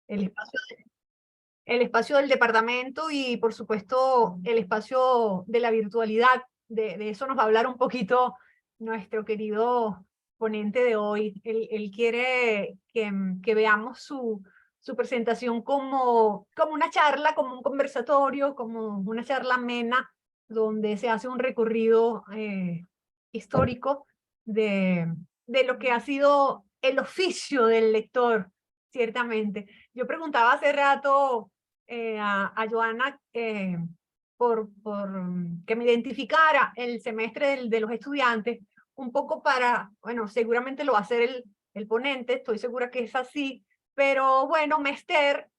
el espacio, el espacio del departamento y por supuesto el espacio de la virtualidad. De eso nos va a hablar un poquito nuestro querido ponente de hoy. Él quiere que veamos su presentación como una charla, como un conversatorio, como una charla amena, donde se hace un recorrido histórico de, de lo que ha sido el oficio del lector, ciertamente. Yo preguntaba hace rato a Joana por que me identificara el semestre de los estudiantes, un poco para, bueno, seguramente lo va a hacer el ponente, estoy segura que es así, pero bueno, Mester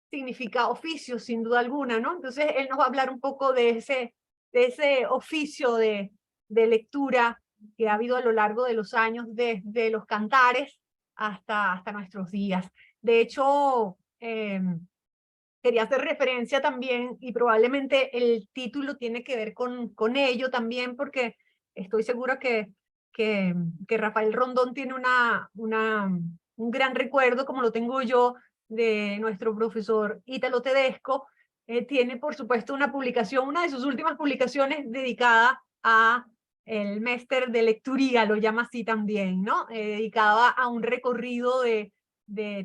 significa oficio, sin duda alguna, ¿no? Entonces él nos va a hablar un poco de ese oficio de lectura que ha habido a lo largo de los años, desde los cantares hasta nuestros días. De hecho, quería hacer referencia también, y probablemente el título tiene que ver con ello también, porque estoy segura que Rafael Rondón tiene un gran recuerdo, como lo tengo yo, de nuestro profesor Ítalo Tedesco. Tiene, por supuesto, una publicación, una de sus últimas publicaciones dedicada a el Mester de Lecturía, lo llama así también, ¿no? Dedicada a un recorrido de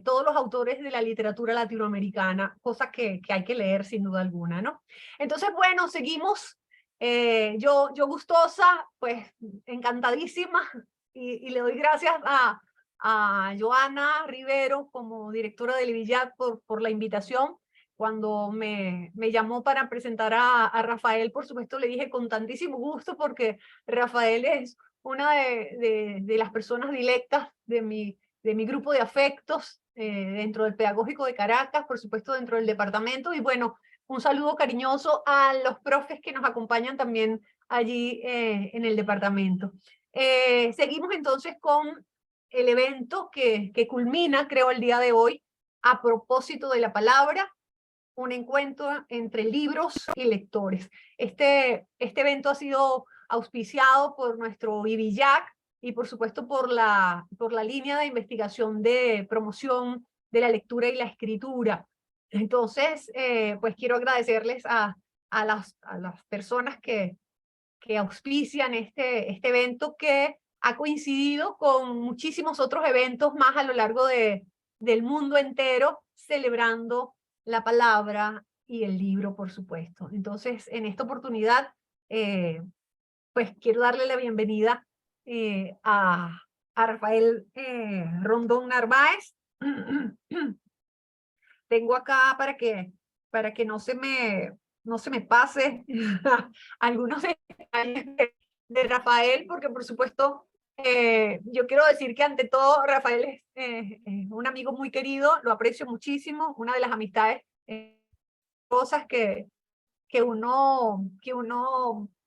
todos los autores de la literatura latinoamericana, cosas que hay que leer sin duda alguna, ¿no? Entonces, bueno, seguimos. Yo gustosa, pues encantadísima, y le doy gracias a Joana Rivero como directora del IBILLAC por la invitación. Cuando me llamó para presentar a Rafael, por supuesto le dije con tantísimo gusto, porque Rafael es una de las personas directas de mi grupo de afectos dentro del Pedagógico de Caracas, por supuesto dentro del departamento, y bueno, un saludo cariñoso a los profes que nos acompañan también allí en el departamento. Seguimos entonces con el evento que culmina, creo, el día de hoy, a propósito de la palabra, un encuentro entre libros y lectores. Este evento ha sido auspiciado por nuestro IBILLAC y por supuesto por la línea de investigación de promoción de la lectura y la escritura. Entonces, pues quiero agradecerles a las personas que auspician este evento, que ha coincidido con muchísimos otros eventos más a lo largo del mundo entero, celebrando la palabra y el libro, por supuesto. Entonces, en esta oportunidad, pues quiero darle la bienvenida a Rafael Rondón Narváez. Tengo acá para que no se me pase algunos detalles de Rafael, porque por supuesto yo quiero decir que ante todo Rafael es un amigo muy querido, lo aprecio muchísimo, una de las amistades cosas que uno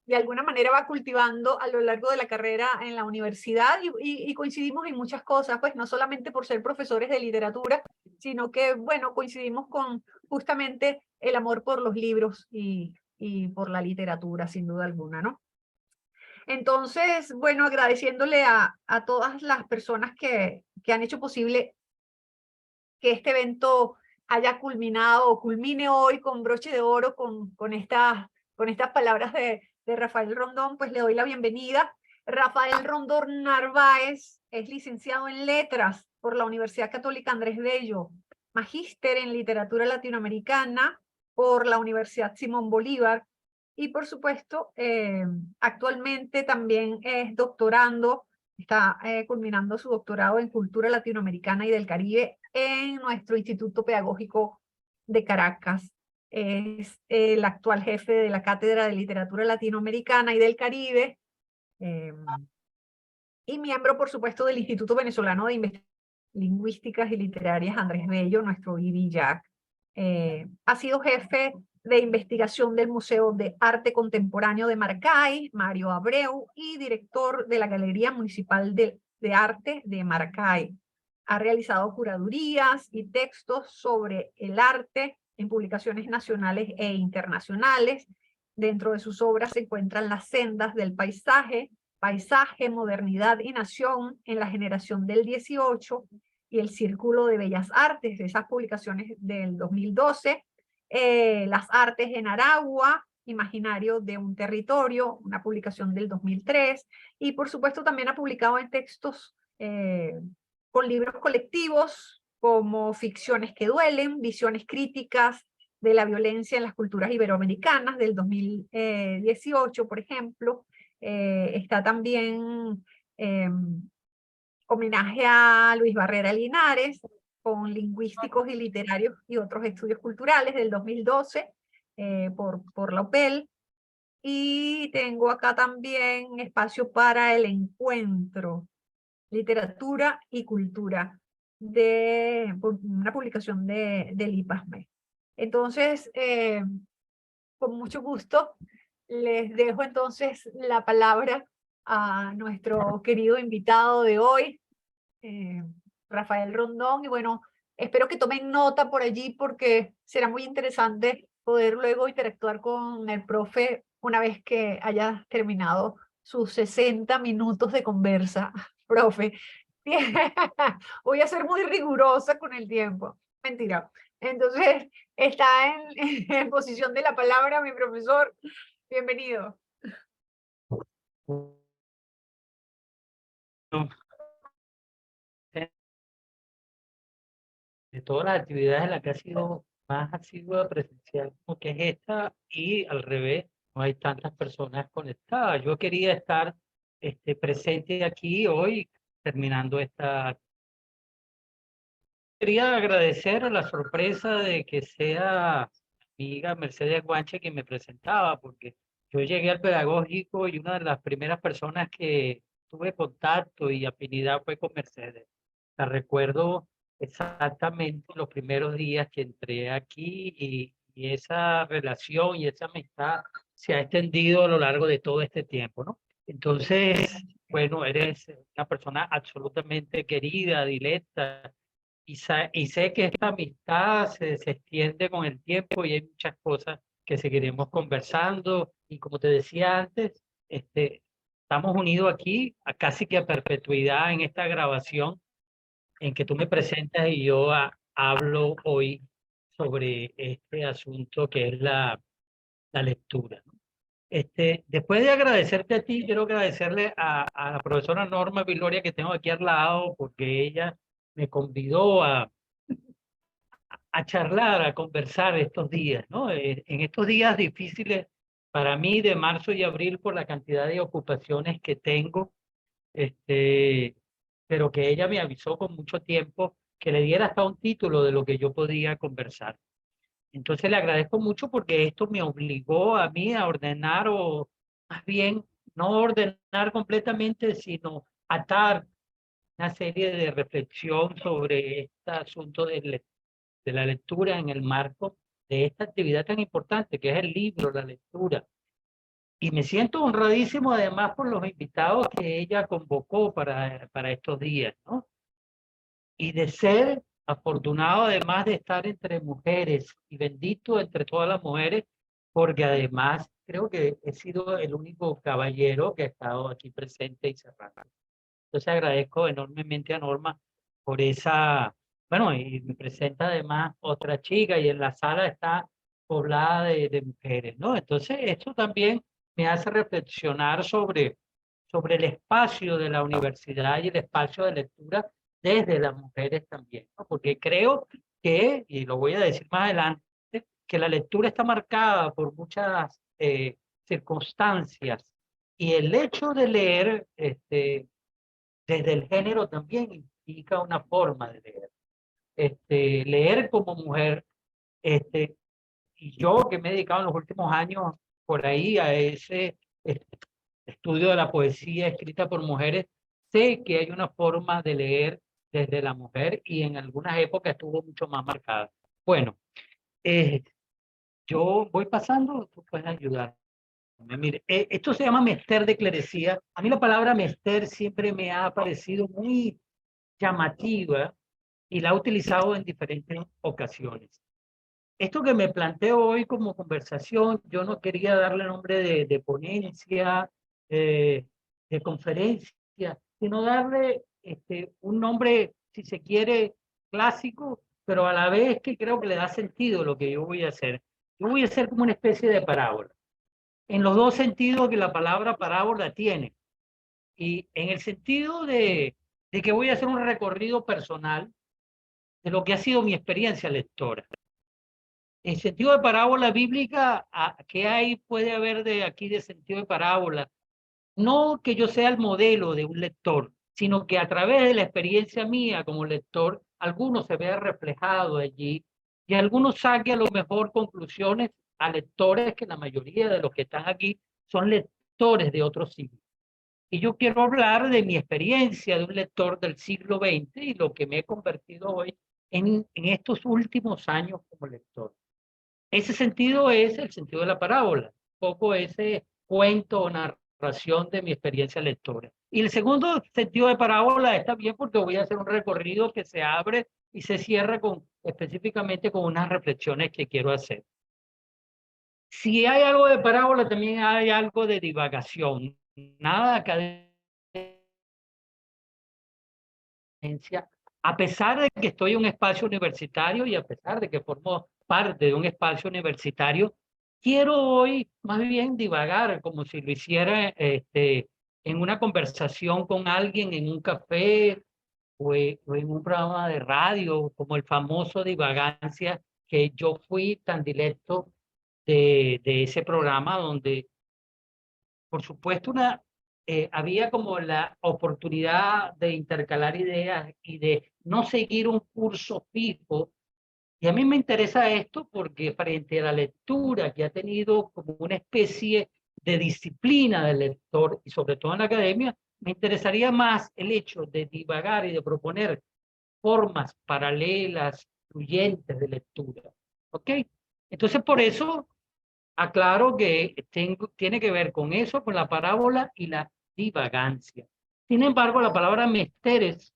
de alguna manera va cultivando a lo largo de la carrera en la universidad, y coincidimos en muchas cosas, pues no solamente por ser profesores de literatura, sino que, bueno, coincidimos con justamente el amor por los libros y por la literatura, sin duda alguna, ¿no? Entonces, bueno, agradeciéndole a todas las personas que han hecho posible que este evento haya culminado o culmine hoy con broche de oro con estas palabras de Rafael Rondón, pues le doy la bienvenida. Rafael Rondón Narváez es licenciado en Letras por la Universidad Católica Andrés Bello, magíster en Literatura Latinoamericana por la Universidad Simón Bolívar, y por supuesto actualmente también es doctorando. Está culminando su doctorado en Cultura Latinoamericana y del Caribe en nuestro Instituto Pedagógico de Caracas. Es el actual jefe de la Cátedra de Literatura Latinoamericana y del Caribe, eh, y miembro, por supuesto, del Instituto Venezolano de Investigaciones Lingüísticas y Literarias Andrés Bello, nuestro IBILLAC. Ha sido jefe de investigación del Museo de Arte Contemporáneo de Maracay, Mario Abreu, y director de la Galería Municipal de Arte de Maracay. Ha realizado curadurías y textos sobre el arte en publicaciones nacionales e internacionales. Dentro de sus obras se encuentran Las sendas del paisaje, Paisaje, Modernidad y Nación en la generación del 18, y el Círculo de Bellas Artes, esas publicaciones del 2012, Las Artes en Aragua, Imaginario de un Territorio, una publicación del 2003, y por supuesto también ha publicado en textos con libros colectivos como Ficciones que duelen, Visiones críticas de la violencia en las culturas iberoamericanas del 2018, por ejemplo. Está también homenaje a Luis Barrera Linares, con Lingüísticos y Literarios y otros estudios culturales del 2012, por la UPEL. Y tengo acá también Espacio para el Encuentro, Literatura y Cultura, de una publicación del IPASME. Entonces, con mucho gusto, les dejo entonces la palabra a nuestro querido invitado de hoy, Rafael Rondón, y bueno, espero que tomen nota por allí porque será muy interesante poder luego interactuar con el profe una vez que haya terminado sus 60 minutos de conversa. Profe, voy a ser muy rigurosa con el tiempo. Mentira. Entonces, está en posición de la palabra mi profesor. Bienvenido. De todas las actividades en las que ha sido más asidua presencial, como que es esta, y al revés, no hay tantas personas conectadas. Yo quería estar presente aquí hoy, terminando esta. Quería agradecer la sorpresa de que sea amiga Mercedes Guanche quien me presentaba, porque yo llegué al pedagógico y una de las primeras personas que tuve contacto y afinidad fue con Mercedes. La recuerdo exactamente los primeros días que entré aquí y esa relación y esa amistad se ha extendido a lo largo de todo este tiempo, ¿no? Entonces, bueno, eres una persona absolutamente querida, directa, y sé que esta amistad se extiende con el tiempo y hay muchas cosas que seguiremos conversando. Y como te decía antes, estamos unidos aquí a casi que a perpetuidad en esta grabación en que tú me presentas y yo hablo hoy sobre este asunto que es la lectura, ¿no? Después de agradecerte a ti, quiero agradecerle a la profesora Norma Viloria que tengo aquí al lado, porque ella me convidó a charlar, a conversar estos días, ¿no? En estos días difíciles para mí de marzo y abril por la cantidad de ocupaciones que tengo, pero que ella me avisó con mucho tiempo que le diera hasta un título de lo que yo podía conversar. Entonces le agradezco mucho porque esto me obligó a mí a ordenar, o más bien no ordenar completamente, sino atar una serie de reflexión sobre este asunto de la lectura en el marco de esta actividad tan importante que es el libro, la lectura. Y me siento honradísimo además por los invitados que ella convocó para estos días, ¿no? Y de ser afortunado además de estar entre mujeres y bendito entre todas las mujeres, porque además creo que he sido el único caballero que ha estado aquí presente y cerrado. Entonces agradezco enormemente a Norma por esa, bueno, y me presenta además otra chica y en la sala está poblada de mujeres, ¿no? Entonces esto también me hace reflexionar sobre el espacio de la universidad y el espacio de lectura desde las mujeres también, ¿no? Porque creo que, y lo voy a decir más adelante, que la lectura está marcada por muchas circunstancias y el hecho de leer, desde el género también implica una forma de leer. Leer como mujer, este, y yo que me he dedicado en los últimos años por ahí a ese estudio de la poesía escrita por mujeres, sé que hay una forma de leer desde la mujer y en algunas épocas estuvo mucho más marcada. Bueno, eh, yo voy pasando, tú puedes ayudar. Mire, esto se llama mester de clerecía. A mí la palabra mester siempre me ha parecido muy llamativa y la he utilizado en diferentes ocasiones. Esto que me planteo hoy como conversación, yo no quería darle nombre de ponencia, de conferencia, sino darle un nombre si se quiere, clásico, pero a la vez que creo que le da sentido lo que yo voy a hacer. Yo voy a hacer como una especie de parábola, en los dos sentidos que la palabra parábola tiene. Y en el sentido de que voy a hacer un recorrido personal de lo que ha sido mi experiencia lectora. En sentido de parábola bíblica, ¿qué hay, puede haber de aquí de sentido de parábola? No que yo sea el modelo de un lector, sino que a través de la experiencia mía como lector, algunos se vea reflejado allí y algunos saque a lo mejor conclusiones a lectores que la mayoría de los que están aquí son lectores de otros siglos. Y yo quiero hablar de mi experiencia de un lector del siglo XX y lo que me he convertido hoy en estos últimos años como lector. Ese sentido es el sentido de la parábola, un poco ese cuento o narración de mi experiencia lectora. Y el segundo sentido de parábola está bien porque voy a hacer un recorrido que se abre y se cierra específicamente con unas reflexiones que quiero hacer. Si hay algo de parábola, también hay algo de divagación. Nada académico. A pesar de que estoy en un espacio universitario y a pesar de que formo parte de un espacio universitario, quiero hoy más bien divagar como si lo hiciera en una conversación con alguien en un café o en un programa de radio, como el famoso Divagancia, que yo fui tan directo de ese programa donde, por supuesto, había como la oportunidad de intercalar ideas y de no seguir un curso fijo. Y a mí me interesa esto porque frente a la lectura que ha tenido como una especie de disciplina del lector y sobre todo en la academia, me interesaría más el hecho de divagar y de proponer formas paralelas, fluyentes de lectura. ¿Ok? Entonces, por eso aclaro que tiene que ver con eso, con la parábola y la divagancia. Sin embargo, la palabra menesteres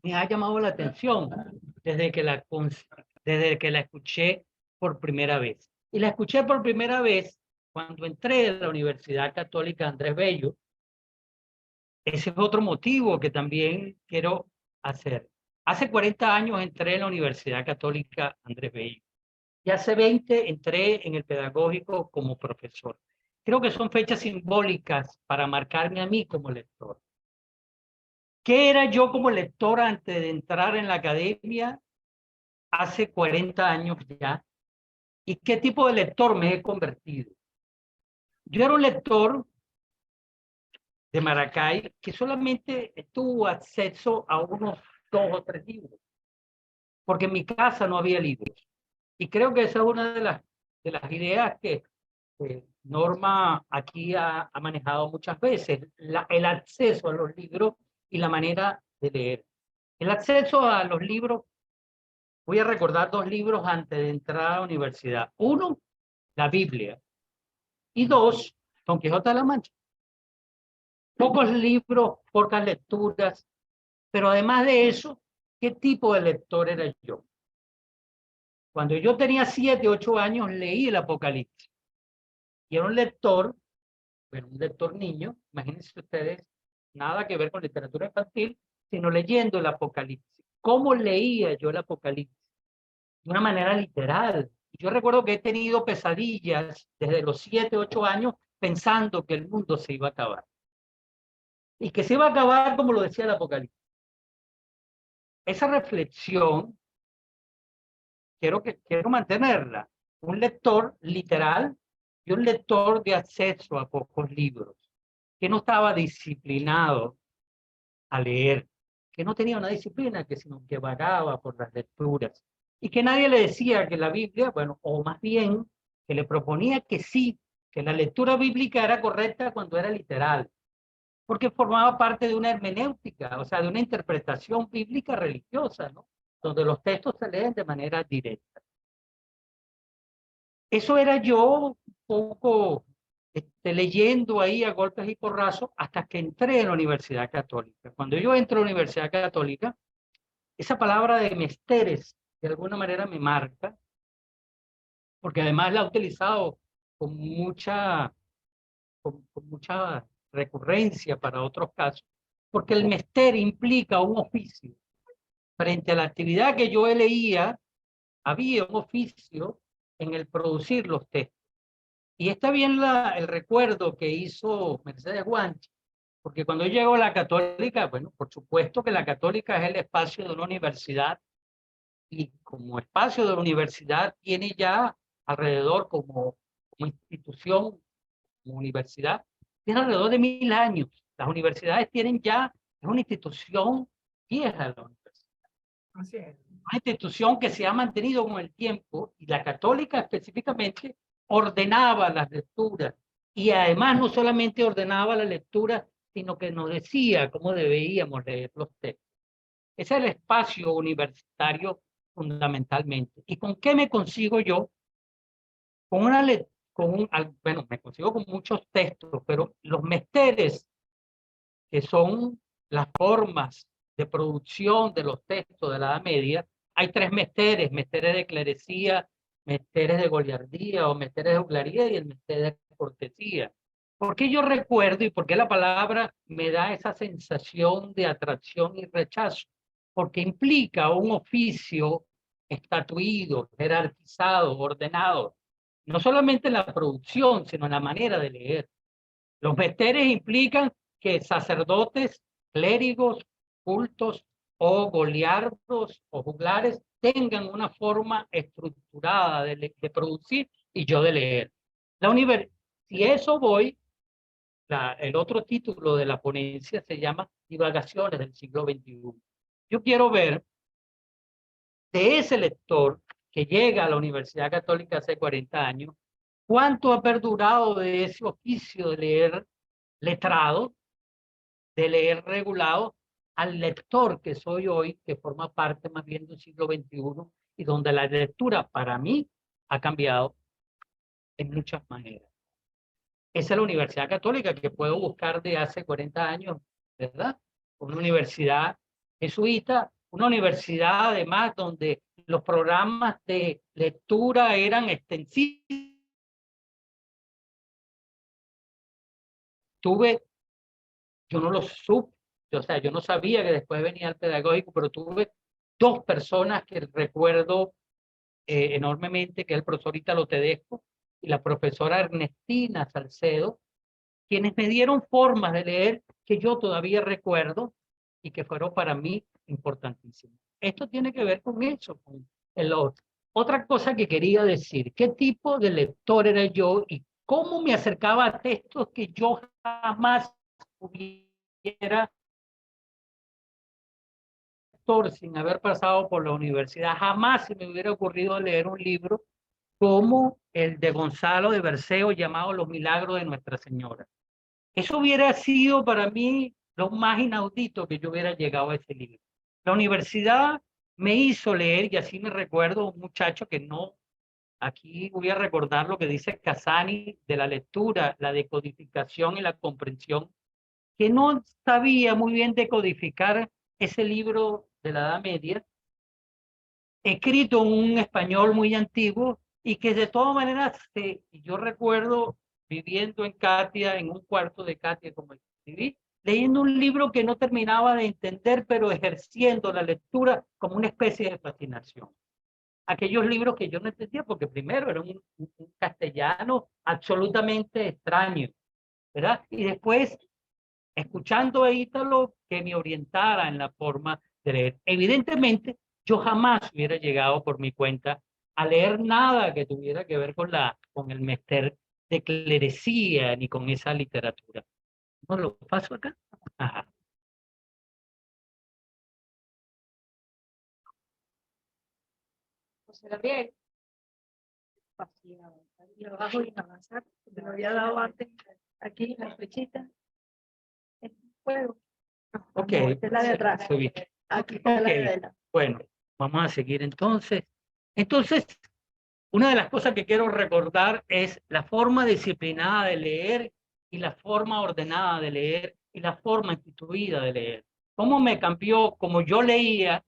me ha llamado la atención desde que la escuché por primera vez. Y la escuché por primera vez cuando entré a la Universidad Católica Andrés Bello. Ese es otro motivo que también quiero hacer. Hace 40 años entré en la Universidad Católica Andrés Bello. Y hace 20 entré en el pedagógico como profesor. Creo que son fechas simbólicas para marcarme a mí como lector. ¿Qué era yo como lector antes de entrar en la academia hace 40 años ya? ¿Y qué tipo de lector me he convertido? Yo era un lector de Maracay que solamente tuvo acceso a unos 2 o 3 libros, porque en mi casa no había libros. Y creo que esa es una de las ideas que Norma aquí ha manejado muchas veces, el acceso a los libros y la manera de leer. El acceso a los libros, voy a recordar 2 libros antes de entrar a la universidad. Uno, la Biblia. Y 2, Don Quijote de la Mancha. Pocos libros, pocas lecturas, pero además de eso, ¿qué tipo de lector era yo? Cuando yo tenía 7, 8 años, leí el Apocalipsis. Y era un lector, bueno, un lector niño, imagínense ustedes, nada que ver con literatura infantil, sino leyendo el Apocalipsis. ¿Cómo leía yo el Apocalipsis? De una manera literal. Yo recuerdo que he tenido pesadillas desde los 7, 8 años pensando que el mundo se iba a acabar. Y que se iba a acabar como lo decía el Apocalipsis. Esa reflexión quiero mantenerla. Un lector literal y un lector de acceso a pocos libros, que no estaba disciplinado a leer, que no tenía una disciplina, sino que vagaba por las lecturas, y que nadie le decía que la Biblia, bueno, o más bien que le proponía que sí, que la lectura bíblica era correcta cuando era literal, porque formaba parte de una hermenéutica, o sea, de una interpretación bíblica religiosa, ¿no? Donde los textos se leen de manera directa. Eso era yo un poco leyendo ahí a golpes y porrazos hasta que entré en la Universidad Católica. Cuando yo entro a la Universidad Católica, esa palabra de menesteres de alguna manera me marca, porque además la he utilizado con mucha recurrencia para otros casos, porque el menester implica un oficio. frente a la actividad que yo leía, había un oficio en el producir los textos. Y está bien el recuerdo que hizo Mercedes Guanche, porque cuando yo llego a la Católica, bueno, por supuesto que la Católica es el espacio de una universidad, y como espacio de la universidad tiene ya alrededor como institución, como universidad, tiene alrededor de 1000 años. Las universidades tienen ya, es una institución vieja la universidad. Así es. Una institución que se ha mantenido con el tiempo, y la Católica específicamente ordenaba las lecturas, y además no solamente ordenaba la lectura, sino que nos decía cómo debíamos leer los textos. Ese es el espacio universitario fundamentalmente. ¿Y con qué me consigo yo? Con una bueno, me consigo con muchos textos, pero los menesteres, que son las formas de producción de los textos de la Edad Media, hay tres menesteres: menesteres de clerecía, menesteres de goliardía o menesteres de juglaría, y el menester de cortesía. ¿Por qué yo recuerdo y por qué la palabra me da esa sensación de atracción y rechazo? Porque implica un oficio estatuido, jerarquizado, ordenado, no solamente en la producción, sino en la manera de leer. Los menesteres implican que sacerdotes, clérigos, cultos o goliardos o juglares tengan una forma estructurada de producir y yo de leer. Si eso voy, el otro título de la ponencia se llama Divagaciones del siglo XXI. Yo quiero ver de ese lector que llega a la Universidad Católica hace 40 años, cuánto ha perdurado de ese oficio de leer letrado, de leer regulado, al lector que soy hoy, que forma parte más bien del siglo XXI, y donde la lectura para mí ha cambiado en muchas maneras. Esa es la Universidad Católica que puedo buscar de hace 40 años, ¿verdad? Una universidad jesuita, una universidad además donde los programas de lectura eran extensivos. Yo no lo supe, o sea, yo no sabía que después venía el pedagógico, pero tuve dos personas que recuerdo enormemente, que es el profesor Ítalo Tedesco y la profesora Ernestina Salcedo, quienes me dieron formas de leer que yo todavía recuerdo y que fueron para mí importantísimas. Esto tiene que ver con eso, con el otro. Otra cosa que quería decir: ¿qué tipo de lector era yo y cómo me acercaba a textos que yo jamás hubiera, sin haber pasado por la universidad, jamás se me hubiera ocurrido leer un libro como el de Gonzalo de Berceo llamado Los Milagros de Nuestra Señora? Eso hubiera sido para mí lo más inaudito, que yo hubiera llegado a ese libro. La universidad me hizo leer, y así me recuerdo, un muchacho que no, aquí voy a recordar lo que dice Casani de la lectura, la decodificación y la comprensión, que no sabía muy bien decodificar ese libro de la Edad Media, escrito en un español muy antiguo, y que de todas maneras, yo recuerdo viviendo en Catia, en un cuarto de Catia, como escribí, leyendo un libro que no terminaba de entender, pero ejerciendo la lectura como una especie de fascinación. Aquellos libros que yo no entendía, porque primero era un castellano absolutamente extraño, ¿verdad? Y después, escuchando a Ítalo, que me orientara en la forma de leer. Evidentemente, yo jamás hubiera llegado por mi cuenta a leer nada que tuviera que ver con el menester de clerecía ni con esa literatura. ¿No lo paso acá? Ajá. José Gabriel, y abajo y avanzar, me lo había dado antes, aquí en la flechita, es un juego. Ok, No, esta es la de atrás. Aquí está la de ok, adelante. bueno, vamos a seguir entonces. Entonces, una de las cosas que quiero recordar es la forma disciplinada de leer y la forma ordenada de leer y la forma instituida de leer. Cómo me cambió, como yo leía,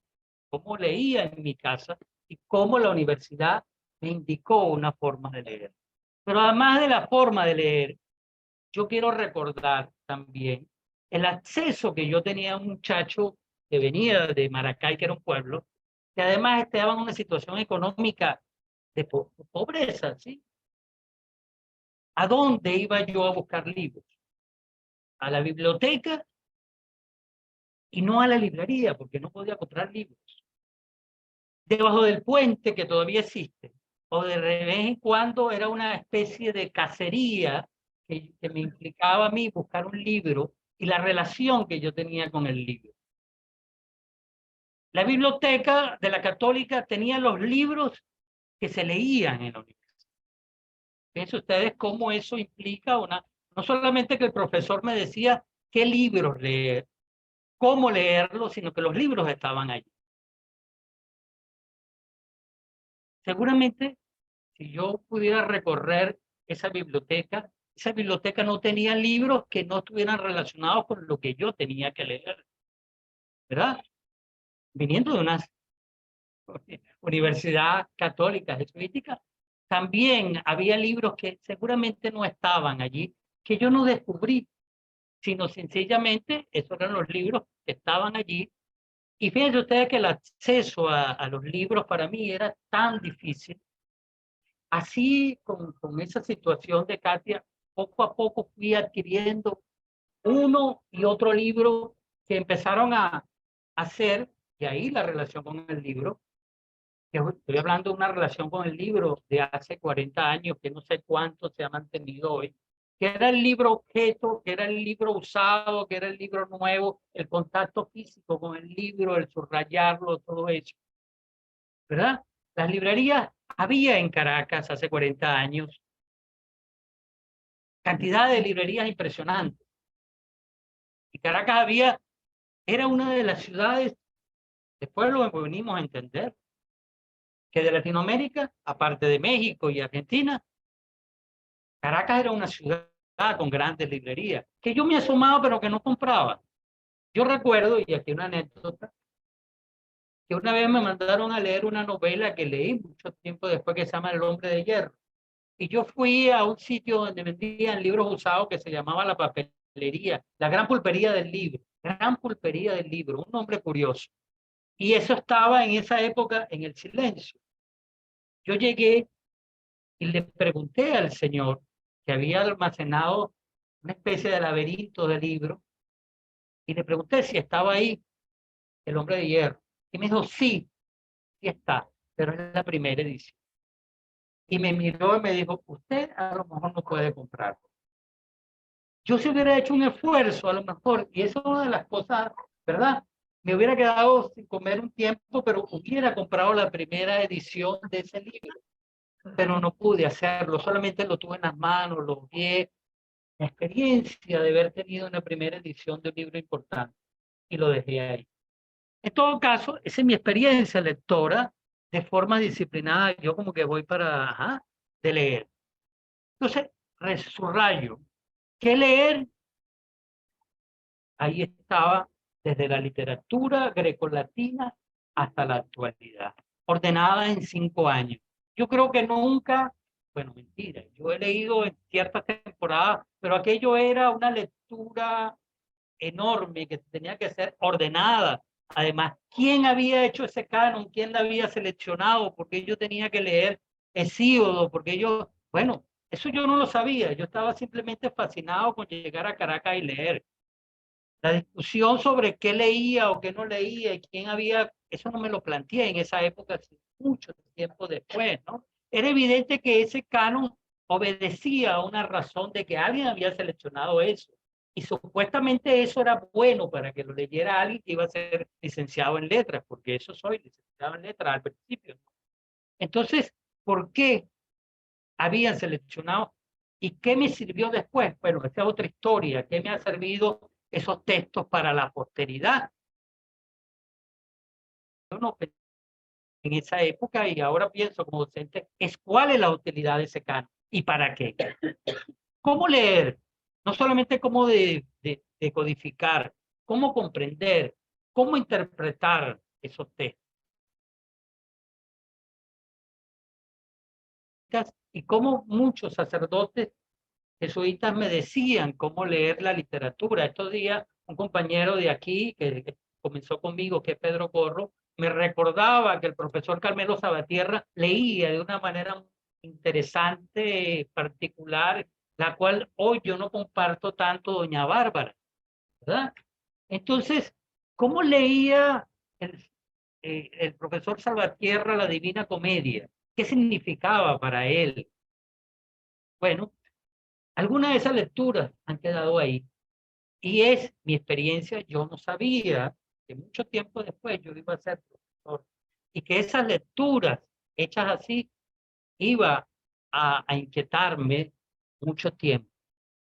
cómo leía en mi casa, y cómo la universidad me indicó una forma de leer. Pero además de la forma de leer, yo quiero recordar también el acceso que yo tenía a un muchacho que venía de Maracay, que era un pueblo, que además estaba en una situación económica de pobreza, ¿sí? ¿A dónde iba yo a buscar libros? A la biblioteca y no a la librería, porque no podía comprar libros. Debajo del puente, que todavía existe, o de vez en cuando era una especie de cacería que me implicaba a mí buscar un libro y la relación que yo tenía con el libro. La biblioteca de la Católica tenía los libros que se leían en la universidad. Fíjense ustedes cómo eso implica no solamente que el profesor me decía qué libros leer, cómo leerlos, sino que los libros estaban allí. Seguramente, si yo pudiera recorrer esa biblioteca no tenía libros que no estuvieran relacionados con lo que yo tenía que leer, ¿verdad? Viniendo de una universidad católica jesuítica, también había libros que seguramente no estaban allí, que yo no descubrí, sino sencillamente esos eran los libros que estaban allí. Y fíjense ustedes que el acceso a los libros para mí era tan difícil. Así, con esa situación de Katia, poco a poco fui adquiriendo uno y otro libro que empezaron a hacer, y ahí la relación con el libro, que estoy hablando de una relación con el libro de hace 40 años, que no sé cuánto se ha mantenido hoy, que era el libro objeto, que era el libro usado, que era el libro nuevo, el contacto físico con el libro, el subrayarlo, todo eso, ¿verdad? Las librerías había en Caracas hace 40 años, cantidad de librerías impresionantes. Y Caracas era una de las ciudades, después lo venimos a entender, que de Latinoamérica, aparte de México y Argentina, Caracas era una ciudad con grandes librerías, que yo me asomaba pero que no compraba. Yo recuerdo, y aquí una anécdota, que una vez me mandaron a leer una novela que leí mucho tiempo después que se llama El Hombre de Hierro. Y yo fui a un sitio donde vendían libros usados que se llamaba La Papelería, la Gran Pulpería del Libro. Gran Pulpería del Libro, un nombre curioso. Y eso estaba en esa época en el silencio. Yo llegué y le pregunté al señor que había almacenado una especie de laberinto de libros y le pregunté si estaba ahí El Hombre de Hierro. Y me dijo, sí, sí está, pero es la primera edición. Y me miró y me dijo, usted a lo mejor no puede comprarlo. Yo si hubiera hecho un esfuerzo a lo mejor, y eso es una de las cosas, ¿verdad? Me hubiera quedado sin comer un tiempo, pero hubiera comprado la primera edición de ese libro. Pero no pude hacerlo, solamente lo tuve en las manos, lo vi, la experiencia de haber tenido una primera edición de un libro importante y lo dejé ahí. En todo caso, esa es mi experiencia lectora de forma disciplinada. Yo como que voy de leer. Entonces, subrayo, ¿qué leer? Ahí estaba desde la literatura grecolatina hasta la actualidad, ordenada en 5 años. Yo creo que nunca, bueno, mentira, yo he leído en ciertas temporadas, pero aquello era una lectura enorme que tenía que ser ordenada. Además, ¿quién había hecho ese canon? ¿Quién la había seleccionado? Porque yo tenía que leer Hesíodo, porque yo, bueno, eso yo no lo sabía. Yo estaba simplemente fascinado con llegar a Caracas y leer. La discusión sobre qué leía o qué no leía y quién había, eso no me lo planteé en esa época, mucho tiempo después, ¿no? Era evidente que ese canon obedecía a una razón de que alguien había seleccionado eso. Y supuestamente eso era bueno para que lo leyera alguien que iba a ser licenciado en letras, porque eso soy, licenciado en letras al principio. Entonces, ¿por qué habían seleccionado? ¿Y qué me sirvió después? Bueno, esa es otra historia. ¿Qué me ha servido esos textos para la posteridad? Yo no pensé en esa época y ahora pienso como docente, es cuál es la utilidad de ese canon y para qué. ¿Cómo leer? No solamente cómo de codificar, cómo comprender, cómo interpretar esos textos. Y cómo muchos sacerdotes jesuitas me decían cómo leer la literatura. Estos días, un compañero de aquí, que comenzó conmigo, que es Pedro Corro, me recordaba que el profesor Carmelo Sabatierra leía de una manera interesante, particular, la cual hoy yo no comparto tanto, doña Bárbara, ¿verdad? Entonces, ¿cómo leía el profesor Salvatierra la Divina Comedia? ¿Qué significaba para él? Bueno, algunas de esas lecturas han quedado ahí. Y es mi experiencia, yo no sabía que mucho tiempo después yo iba a ser profesor y que esas lecturas hechas así iba a inquietarme mucho tiempo.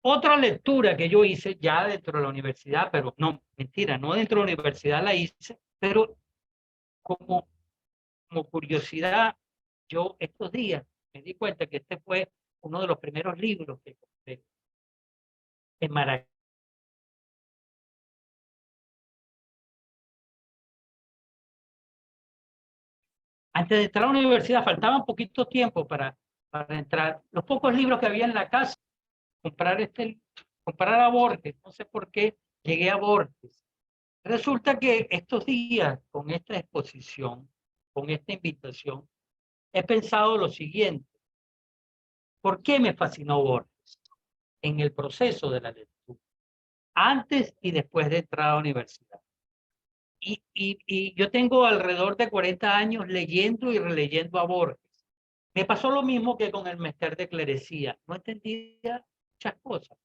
Otra lectura que yo hice ya dentro de la universidad, pero no, mentira, no dentro de la universidad la hice, pero como, como curiosidad, yo estos días me di cuenta que este fue uno de los primeros libros que compré en Maracay. Antes de entrar a la universidad faltaba poquito tiempo para entrar. Los pocos libros que había en la casa, comprar a Borges, no sé por qué llegué a Borges. Resulta que estos días, con esta exposición, con esta invitación, he pensado lo siguiente. ¿Por qué me fascinó Borges? En el proceso de la lectura, antes y después de entrar a la universidad. Y yo tengo alrededor de 40 años leyendo y releyendo a Borges. Me pasó lo mismo que con el Mester de Clerecía. No entendía muchas cosas,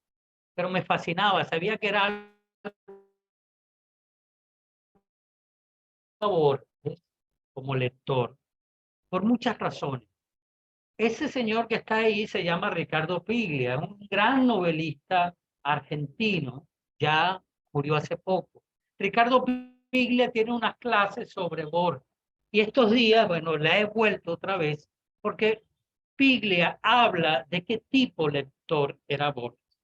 pero me fascinaba. Sabía que era Borges como lector, por muchas razones. Ese señor que está ahí se llama Ricardo Piglia, es un gran novelista argentino, ya murió hace poco. Ricardo Piglia tiene unas clases sobre Borges y estos días, bueno, la he vuelto otra vez porque Piglia habla de qué tipo lector era Borges.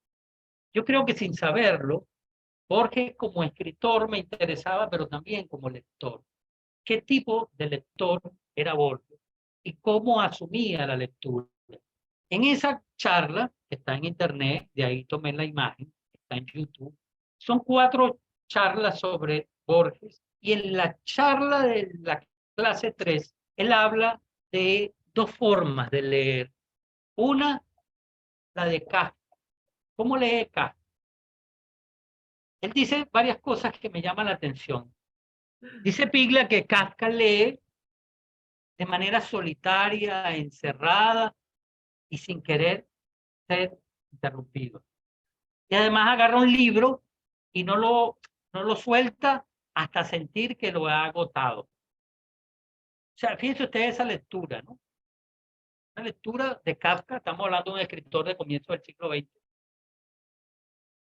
Yo creo que sin saberlo, Borges como escritor me interesaba, pero también como lector. ¿Qué tipo de lector era Borges y cómo asumía la lectura? En esa charla, que está en internet, de ahí tomé la imagen, está en YouTube, son 4 charlas sobre Borges y en la charla de la clase 3, él habla de 2 formas de leer. Una, la de Kafka. ¿Cómo lee Kafka? Él dice varias cosas que me llaman la atención. Dice Piglia que Kafka lee de manera solitaria, encerrada y sin querer ser interrumpido. Y además agarra un libro y no lo suelta hasta sentir que lo ha agotado. O sea, fíjense ustedes esa lectura, ¿no? Una lectura de Kafka, estamos hablando de un escritor de comienzo del siglo XX.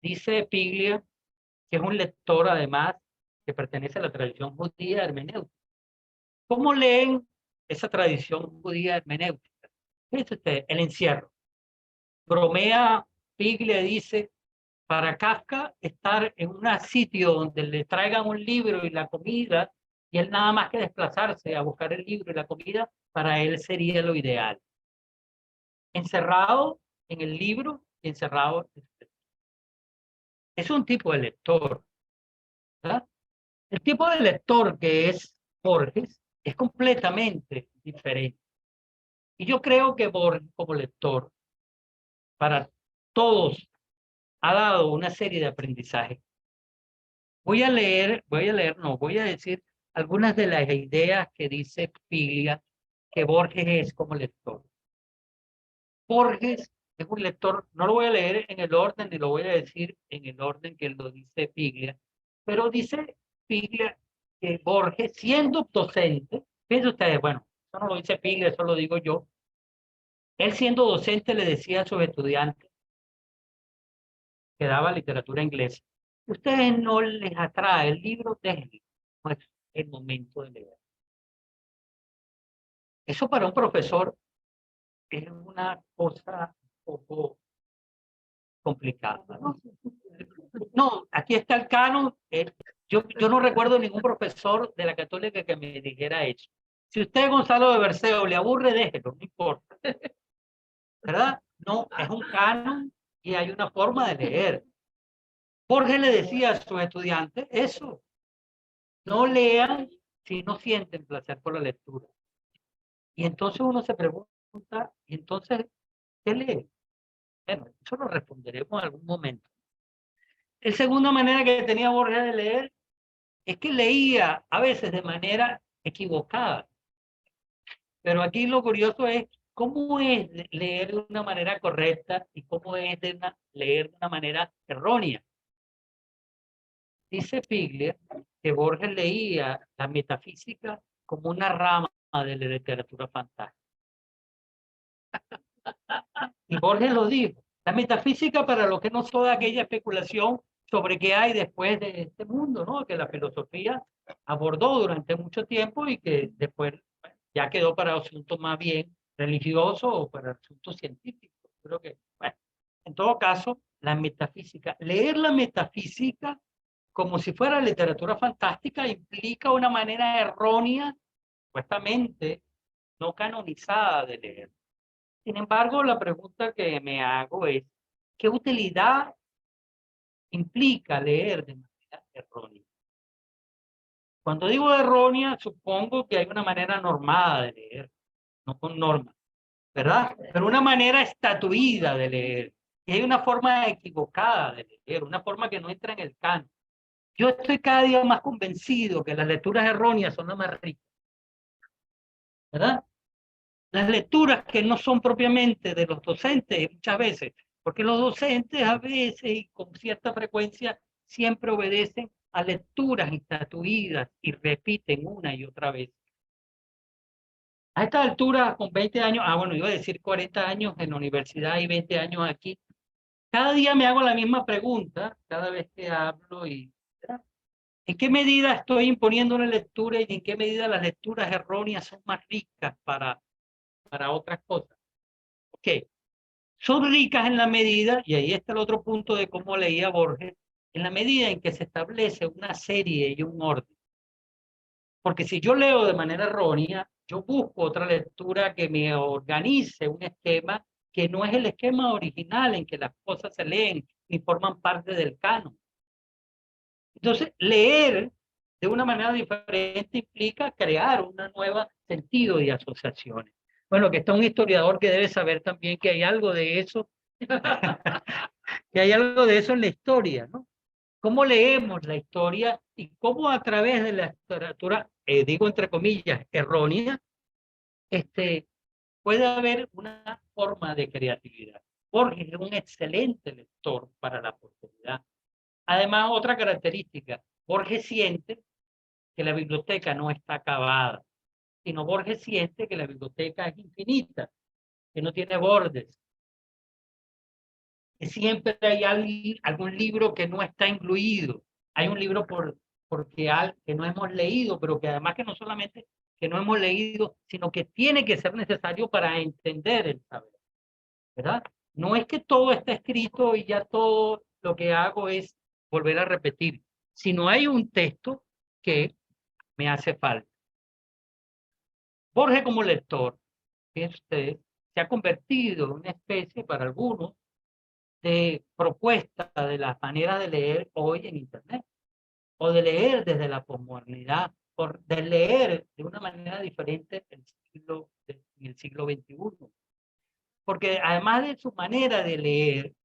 Dice Piglia que es un lector, además, que pertenece a la tradición judía hermenéutica. ¿Cómo leen esa tradición judía hermenéutica? Fíjense ustedes, el encierro. Bromea, Piglia dice, para Kafka estar en un sitio donde le traigan un libro y la comida, y él nada más que desplazarse a buscar el libro y la comida, para él sería lo ideal. Encerrado en el libro y encerrado en el... Es un tipo de lector, ¿verdad? El tipo de lector que es Borges es completamente diferente. Y yo creo que Borges como lector, para todos, ha dado una serie de aprendizajes. Voy a decir algunas de las ideas que dice Piglia que Borges es como lector. Borges es un lector, no lo voy a leer en el orden ni lo voy a decir en el orden que lo dice Piglia, pero dice Piglia que Borges, siendo docente, fíjense ustedes, bueno, eso no lo dice Piglia, eso lo digo yo, él siendo docente le decía a sus estudiantes que daba literatura inglesa, ustedes no les atrae el libro, déjenlo, no es el momento de leer. Eso para un profesor es una cosa un poco complicada, ¿no? No, aquí está el canon. Yo no recuerdo ningún profesor de la Católica que me dijera eso. Si usted, Gonzalo de Berceo, le aburre, déjelo, no importa. ¿Verdad? No, es un canon y hay una forma de leer. Borges le decía a sus estudiantes eso. no lean si no sienten placer por la lectura. Y entonces uno se pregunta, ¿y entonces qué lee? Bueno, eso lo responderemos en algún momento. La segunda manera que tenía Borges de leer es que leía a veces de manera equivocada. Pero aquí lo curioso es cómo es leer de una manera correcta y cómo es leer de una manera errónea. Dice Piglia que Borges leía la metafísica como una rama de la literatura fantástica. Y Borges lo dijo. La metafísica, para lo que no es toda aquella especulación sobre qué hay después de este mundo, ¿no? Que la filosofía abordó durante mucho tiempo y que después ya quedó para asuntos más bien religiosos o para asuntos científicos. Creo que, bueno, en todo caso, la metafísica, leer la metafísica como si fuera literatura fantástica implica una manera errónea, supuestamente no canonizada de leer. Sin embargo, la pregunta que me hago es, ¿qué utilidad implica leer de manera errónea? Cuando digo errónea, supongo que hay una manera normada de leer, no con normas, ¿verdad? Pero una manera estatuida de leer. Y hay una forma equivocada de leer, una forma que no entra en el canon. Yo estoy cada día más convencido que las lecturas erróneas son las más ricas, ¿verdad? Las lecturas que no son propiamente de los docentes muchas veces, porque los docentes a veces y con cierta frecuencia siempre obedecen a lecturas instituidas y repiten una y otra vez. A esta altura, con 20 años, bueno, iba a decir 40 años en la universidad y 20 años aquí, cada día me hago la misma pregunta, cada vez que hablo y... ¿verdad? ¿En qué medida estoy imponiendo una lectura y en qué medida las lecturas erróneas son más ricas para otras cosas? Ok, son ricas en la medida, y ahí está el otro punto de cómo leía Borges, en la medida en que se establece una serie y un orden. Porque si yo leo de manera errónea, yo busco otra lectura que me organice un esquema que no es el esquema original en que las cosas se leen ni forman parte del canon. Entonces, leer de una manera diferente implica crear un nuevo sentido de asociaciones. Bueno, que está un historiador que debe saber también que hay algo de eso, que hay algo de eso en la historia, ¿no? ¿Cómo leemos la historia y cómo a través de la literatura, digo entre comillas, errónea, puede haber una forma de creatividad? Borges es un excelente lector para la posteridad. Además, otra característica, Borges siente que la biblioteca no está acabada, sino Borges siente que la biblioteca es infinita, que no tiene bordes, que siempre hay algún libro que no está incluido. Hay un libro que no hemos leído, pero que además que no solamente que no hemos leído, sino que tiene que ser necesario para entender el saber, ¿verdad? No es que todo está escrito y ya todo lo que hago es volver a repetir, sino hay un texto que me hace falta. Borges como lector, fíjense ustedes, se ha convertido en una especie para algunos de propuesta de las maneras de leer hoy en Internet, o de leer desde la posmodernidad, de leer de una manera diferente en el siglo XXI. Porque además de su manera de leer,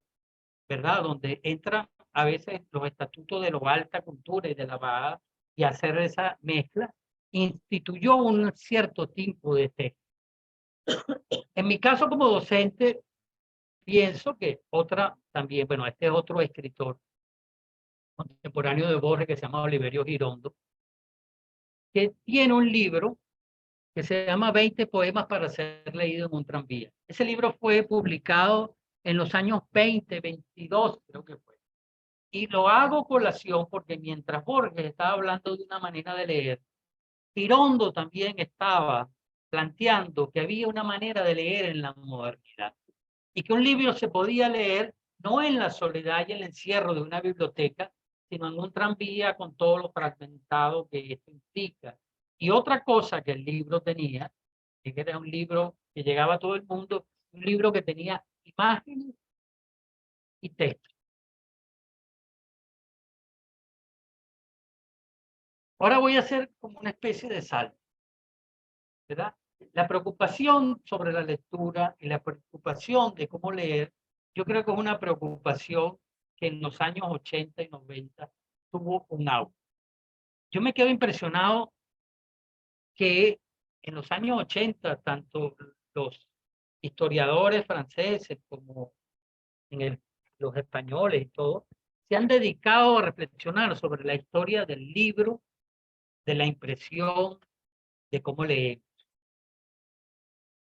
¿verdad? Donde entran a veces los estatutos de la alta cultura y de la baja, y hacer esa mezcla, instituyó un cierto tipo de texto. En mi caso como docente, pienso que otra también, bueno, este es otro escritor contemporáneo de Borges que se llama Oliverio Girondo, que tiene un libro que se llama 20 poemas para ser leído en un tranvía. Ese libro fue publicado en los años 20, 22, creo que fue. Y lo hago colación porque mientras Borges estaba hablando de una manera de leer, Girondo también estaba planteando que había una manera de leer en la modernidad y que un libro se podía leer no en la soledad y el encierro de una biblioteca, sino en un tranvía con todo lo fragmentado que esto implica. Y otra cosa que el libro tenía, que era un libro que llegaba a todo el mundo, un libro que tenía imágenes y texto. Ahora voy a hacer como una especie de salto, ¿verdad? La preocupación sobre la lectura y la preocupación de cómo leer, yo creo que es una preocupación que en los años 80 y 90 tuvo un auge. Yo me quedo impresionado que en los años 80, tanto los historiadores franceses como los españoles y todo, se han dedicado a reflexionar sobre la historia del libro, de la impresión, de cómo leemos.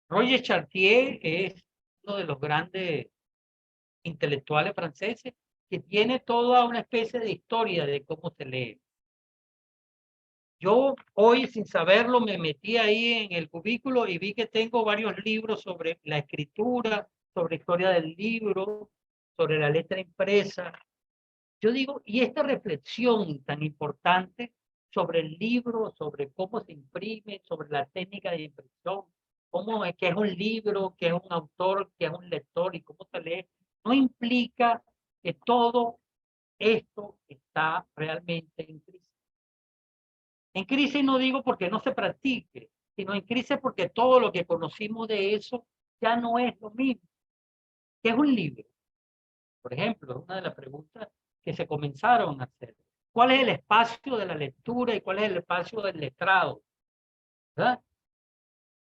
Roger Chartier es uno de los grandes intelectuales franceses que tiene toda una especie de historia de cómo se lee. Yo hoy, sin saberlo, me metí ahí en el cubículo y vi que tengo varios libros sobre la escritura, sobre historia del libro, sobre la letra impresa. Yo digo, y esta reflexión tan importante sobre el libro, sobre cómo se imprime, sobre la técnica de impresión, cómo es que es un libro, que es un autor, que es un lector y cómo se lee, no implica que todo esto está realmente en crisis. En crisis no digo porque no se practique, sino en crisis porque todo lo que conocimos de eso ya no es lo mismo. ¿Qué es un libro? Por ejemplo, es una de las preguntas que se comenzaron a hacer. ¿Cuál es el espacio de la lectura y cuál es el espacio del letrado? ¿Verdad?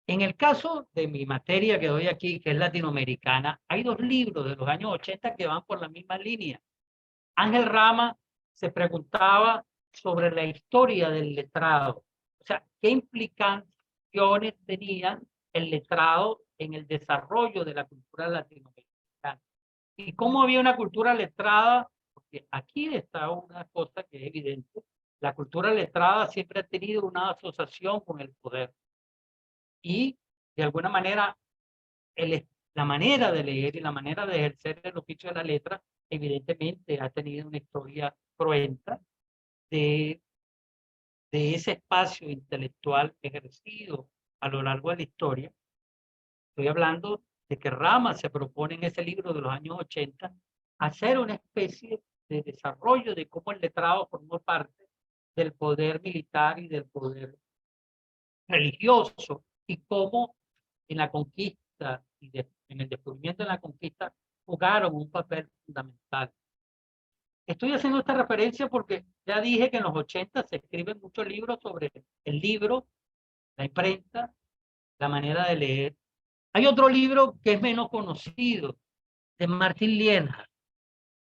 En el caso de mi materia que doy aquí, que es latinoamericana, hay dos libros de los años 80 que van por la misma línea. Ángel Rama se preguntaba sobre la historia del letrado. O sea, ¿qué implicaciones tenía el letrado en el desarrollo de la cultura latinoamericana? ¿Y cómo había una cultura letrada? Porque aquí está una cosa que es evidente. La cultura letrada siempre ha tenido una asociación con el poder. Y de alguna manera, la manera de leer y la manera de ejercer el oficio de la letra, evidentemente ha tenido una historia cruenta de, de ese espacio intelectual ejercido a lo largo de la historia. Estoy hablando de que Rama se propone en ese libro de los años 80 hacer una especie de desarrollo de cómo el letrado formó parte del poder militar y del poder religioso y cómo en la conquista y en el descubrimiento de la conquista jugaron un papel fundamental. Estoy haciendo esta referencia porque ya dije que en los 80 se escriben muchos libros sobre el libro, la imprenta, la manera de leer. Hay otro libro que es menos conocido, de Martín Lienhard,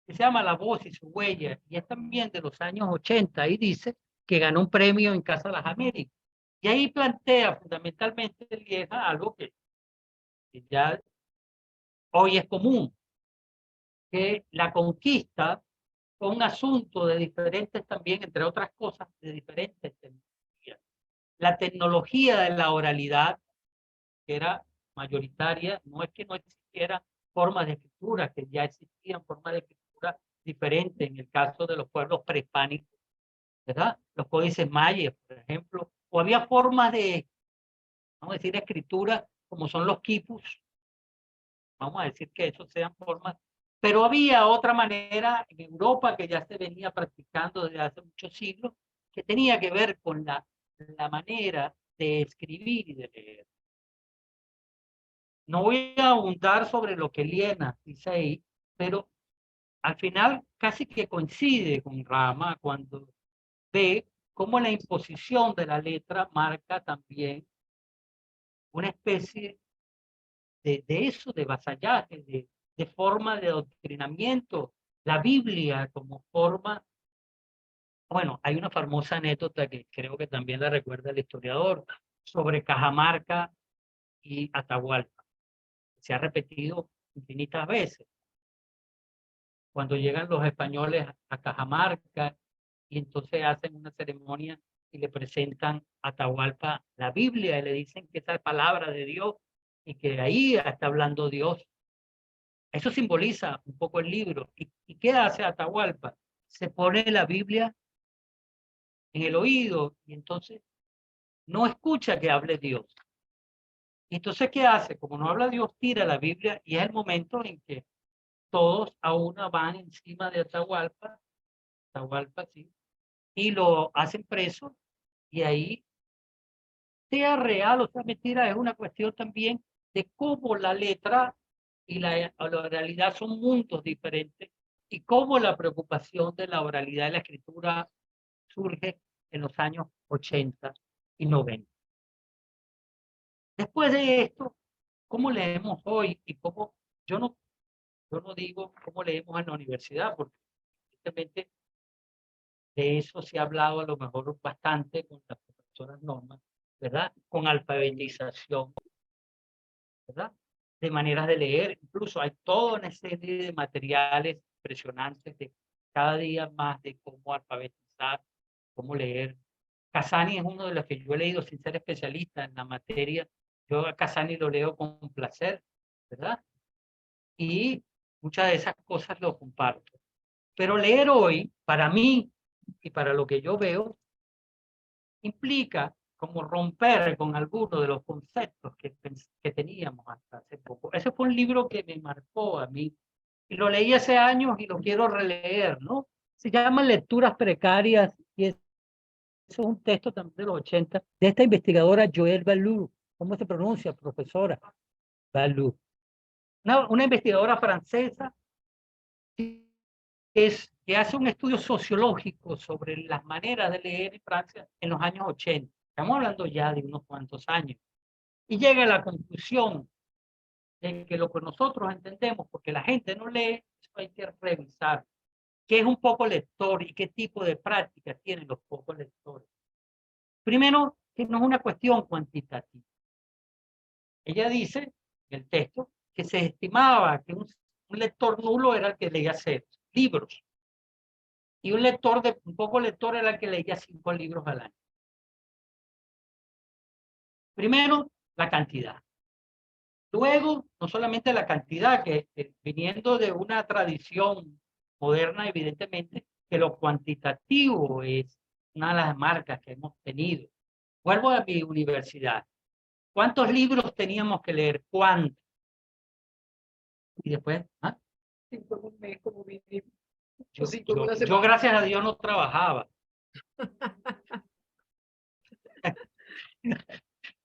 que se llama La voz y su huella, y es también de los años 80, y dice que ganó un premio en Casa de las Américas. Y ahí plantea fundamentalmente Lienhard algo que ya hoy es común, que la conquista fue un asunto de diferentes también, entre otras cosas, de diferentes tecnologías. La tecnología de la oralidad, que era mayoritaria, no es que no existiera formas de escritura, que ya existían formas de escritura diferentes en el caso de los pueblos prehispánicos, ¿verdad? Los códices mayas, por ejemplo, o había formas de, vamos a decir, escritura como son los quipus, vamos a decir que eso sean formas, pero había otra manera en Europa que ya se venía practicando desde hace muchos siglos, que tenía que ver con la manera de escribir y de leer. No voy a abundar sobre lo que Lienhard dice ahí, pero al final casi que coincide con Rama cuando ve cómo la imposición de la letra marca también una especie de eso, de vasallaje, de forma de adoctrinamiento. La Biblia como forma, bueno, hay una famosa anécdota que creo que también la recuerda el historiador, sobre Cajamarca y Atahualpa. Se ha repetido infinitas veces. Cuando llegan los españoles a Cajamarca y entonces hacen una ceremonia y le presentan a Atahualpa la Biblia y le dicen que esa es palabra de Dios y que ahí está hablando Dios. Eso simboliza un poco el libro. ¿Y qué hace Atahualpa? Se pone la Biblia en el oído y entonces no escucha que hable Dios. Y entonces, ¿qué hace? Como no habla Dios, tira la Biblia y es el momento en que todos a una van encima de Atahualpa. Atahualpa, sí, y lo hacen preso, y ahí, sea real o sea mentira, es una cuestión también de cómo la letra y la oralidad son mundos diferentes, y cómo la preocupación de la oralidad y la escritura surge en los años 80 y 90. Después de esto, ¿cómo leemos hoy? Y cómo, yo no digo cómo leemos en la universidad, porque evidentemente de eso se ha hablado a lo mejor bastante con las profesoras Normas, ¿verdad? Con alfabetización, ¿verdad? De maneras de leer. Incluso hay toda una serie de materiales impresionantes de cada día más de cómo alfabetizar, cómo leer. Casani es uno de los que yo he leído sin ser especialista en la materia. Yo a Casani lo leo con placer, ¿verdad? Y muchas de esas cosas lo comparto. Pero leer hoy, para mí y para lo que yo veo, implica como romper con algunos de los conceptos que teníamos hasta hace poco. Ese fue un libro que me marcó a mí. Y lo leí hace años y lo quiero releer, ¿no? Se llama Lecturas Precarias y eso es un texto también de los 80 de esta investigadora Joëlle Ballou. ¿Cómo se pronuncia, profesora? Ballou. Una investigadora francesa que hace un estudio sociológico sobre las maneras de leer en Francia en los años 80. Estamos hablando ya de unos cuantos años. Y llega a la conclusión de que lo que nosotros entendemos, porque la gente no lee, eso hay que revisar. ¿Qué es un poco lector y qué tipo de práctica tienen los pocos lectores? Primero, que no es una cuestión cuantitativa. Ella dice, en el texto, que se estimaba que un lector nulo era el que leía 6 libros. Y un poco lector era el que leía 5 libros al año. Primero, la cantidad. Luego, no solamente la cantidad, que viniendo de una tradición moderna, evidentemente, que lo cuantitativo es una de las marcas que hemos tenido. Vuelvo a mi universidad. ¿Cuántos libros teníamos que leer? ¿Cuántos? Y después, ¿ah? 5 en un mes, como mínimo. Yo, gracias a Dios, no trabajaba.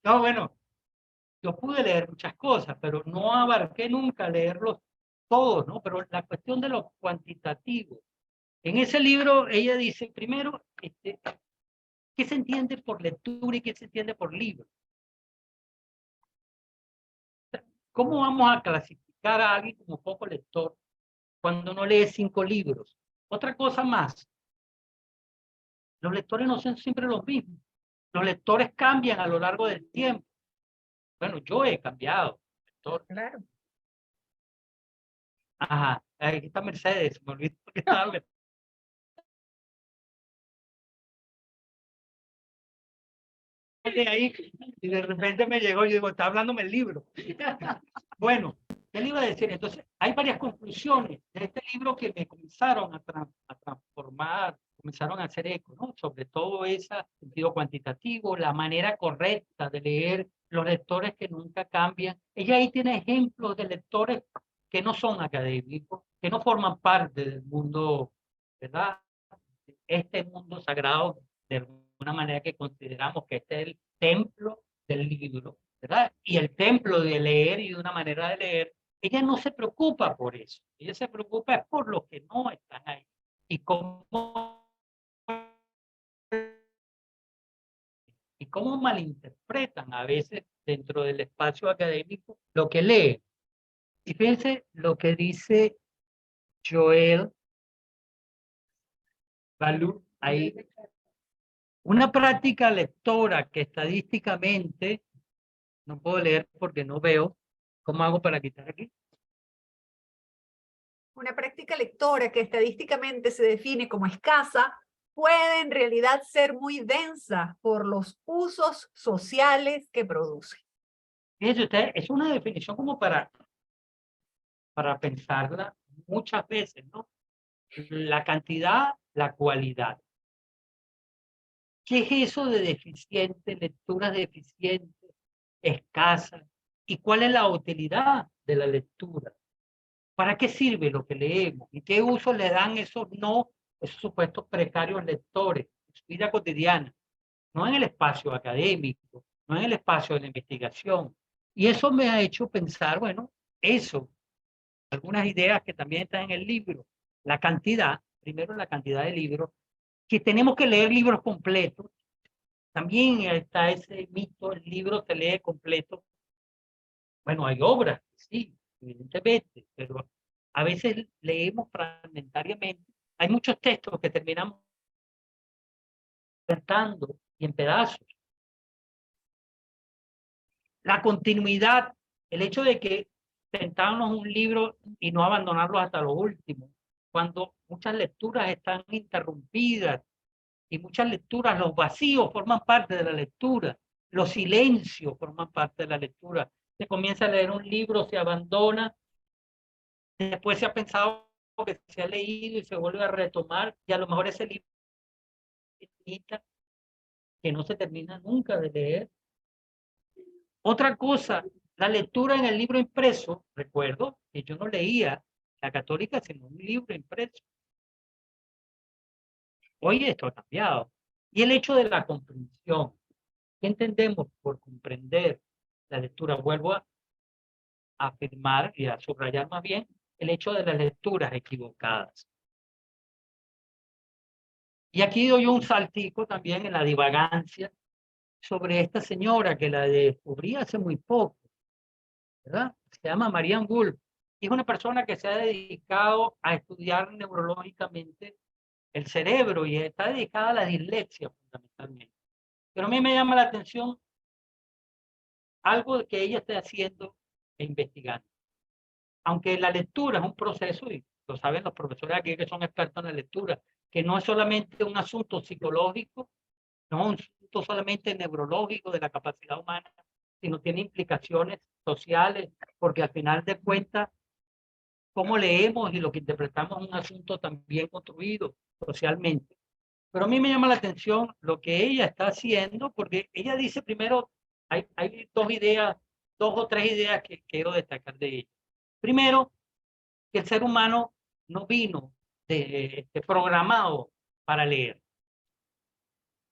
No, bueno, yo pude leer muchas cosas, pero no abarqué nunca leerlos todos, ¿no? Pero la cuestión de lo cuantitativo. En ese libro ella dice, primero, ¿qué se entiende por lectura y qué se entiende por libro? ¿Cómo vamos a clasificar a alguien como poco lector cuando no lee 5 libros? Otra cosa más, los lectores no son siempre los mismos. Los lectores cambian a lo largo del tiempo. Bueno, yo he cambiado. Lector. Claro. Ajá, aquí está Mercedes, me olvidó que estaba. Ahí, y de repente me llegó y digo, está hablándome el libro. Bueno, ¿qué le iba a decir? Entonces, hay varias conclusiones de este libro que me comenzaron a transformar, comenzaron a hacer eco, ¿no? Sobre todo ese sentido cuantitativo, la manera correcta de leer, los lectores que nunca cambian. Ella ahí tiene ejemplos de lectores que no son académicos, que no forman parte del mundo, ¿verdad? Este mundo sagrado, de alguna manera que consideramos que este es el templo del libro, ¿verdad? Y el templo de leer y de una manera de leer, ella no se preocupa por eso. Ella se preocupa es por los que no están ahí. Y cómo malinterpretan a veces dentro del espacio académico lo que lee. Y fíjense lo que dice Joëlle Ballou ahí. Una práctica lectora que estadísticamente, no puedo leer porque no veo, ¿cómo hago para quitar aquí? Una práctica lectora que estadísticamente se define como escasa puede en realidad ser muy densa por los usos sociales que produce. Fíjese usted, es una definición como para pensarla muchas veces, ¿no? La cantidad, la cualidad. ¿Qué es eso de deficiente, lecturas deficientes, escasas? ¿Y cuál es la utilidad de la lectura? ¿Para qué sirve lo que leemos? ¿Y qué uso le dan esos supuestos precarios lectores? su vida cotidiana, no en el espacio académico, no en el espacio de la investigación. Y eso me ha hecho pensar, bueno, eso, algunas ideas que también están en el libro, la cantidad, primero la cantidad de libros, que tenemos que leer libros completos. También está ese mito, el libro se lee completo. Bueno, hay obras, sí, evidentemente, pero a veces leemos fragmentariamente. Hay muchos textos que terminamos cantando y en pedazos. La continuidad, el hecho de que sentarnos un libro y no abandonarlo hasta lo último, cuando muchas lecturas están interrumpidas y muchas lecturas, los vacíos forman parte de la lectura, los silencios forman parte de la lectura. Se comienza a leer un libro, se abandona, después se ha pensado que se ha leído y se vuelve a retomar, y a lo mejor ese libro que no se termina nunca de leer. Otra cosa, la lectura en el libro impreso, recuerdo que yo no leía la Católica sino un libro impreso. Hoy esto ha cambiado. Y el hecho de la comprensión. ¿Qué entendemos por comprender la lectura? Vuelvo a afirmar y a subrayar más bien el hecho de las lecturas equivocadas. Y aquí doy un saltico también en la divagancia sobre esta señora que la descubrí hace muy poco, ¿verdad? Se llama Marianne Wolf. Es una persona que se ha dedicado a estudiar neurológicamente el cerebro y está dedicada a la dislexia fundamentalmente. Pero a mí me llama la atención algo que ella está haciendo e investigando. Aunque la lectura es un proceso, y lo saben los profesores aquí que son expertos en la lectura, que no es solamente un asunto psicológico, no es un asunto solamente neurológico de la capacidad humana, sino tiene implicaciones sociales, porque al final de cuentas, cómo leemos y lo que interpretamos es un asunto también construido socialmente. Pero a mí me llama la atención lo que ella está haciendo, porque ella dice primero, hay dos ideas, dos o tres ideas que quiero destacar de ella. Primero, que el ser humano no vino programado para leer.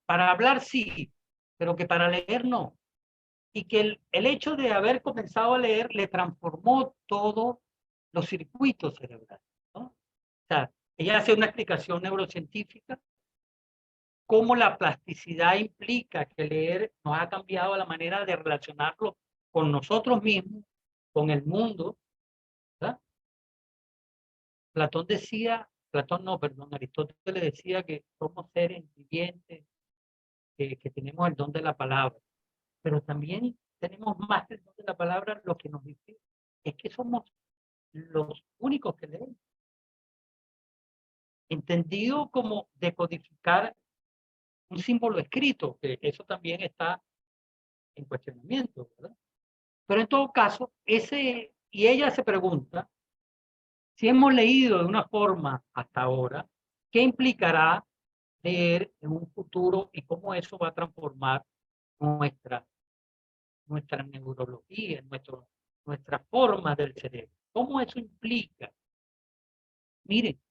Para hablar sí, pero que para leer no. Y que el hecho de haber comenzado a leer le transformó todos los circuitos cerebrales, ¿no? O sea, ella hace una explicación neurocientífica, cómo la plasticidad implica que leer nos ha cambiado la manera de relacionarlo con nosotros mismos, con el mundo, ¿verdad? Platón no, perdón, Aristóteles decía que somos seres vivientes, que tenemos el don de la palabra, pero también tenemos más del don de la palabra. Lo que nos dice es que somos los únicos que leemos. Entendido como decodificar un símbolo escrito, que eso también está en cuestionamiento, ¿verdad? Pero en todo caso, y ella se pregunta, si hemos leído de una forma hasta ahora, ¿qué implicará leer en un futuro y cómo eso va a transformar nuestra neurología, nuestra forma del cerebro? ¿Cómo eso implica? Miren,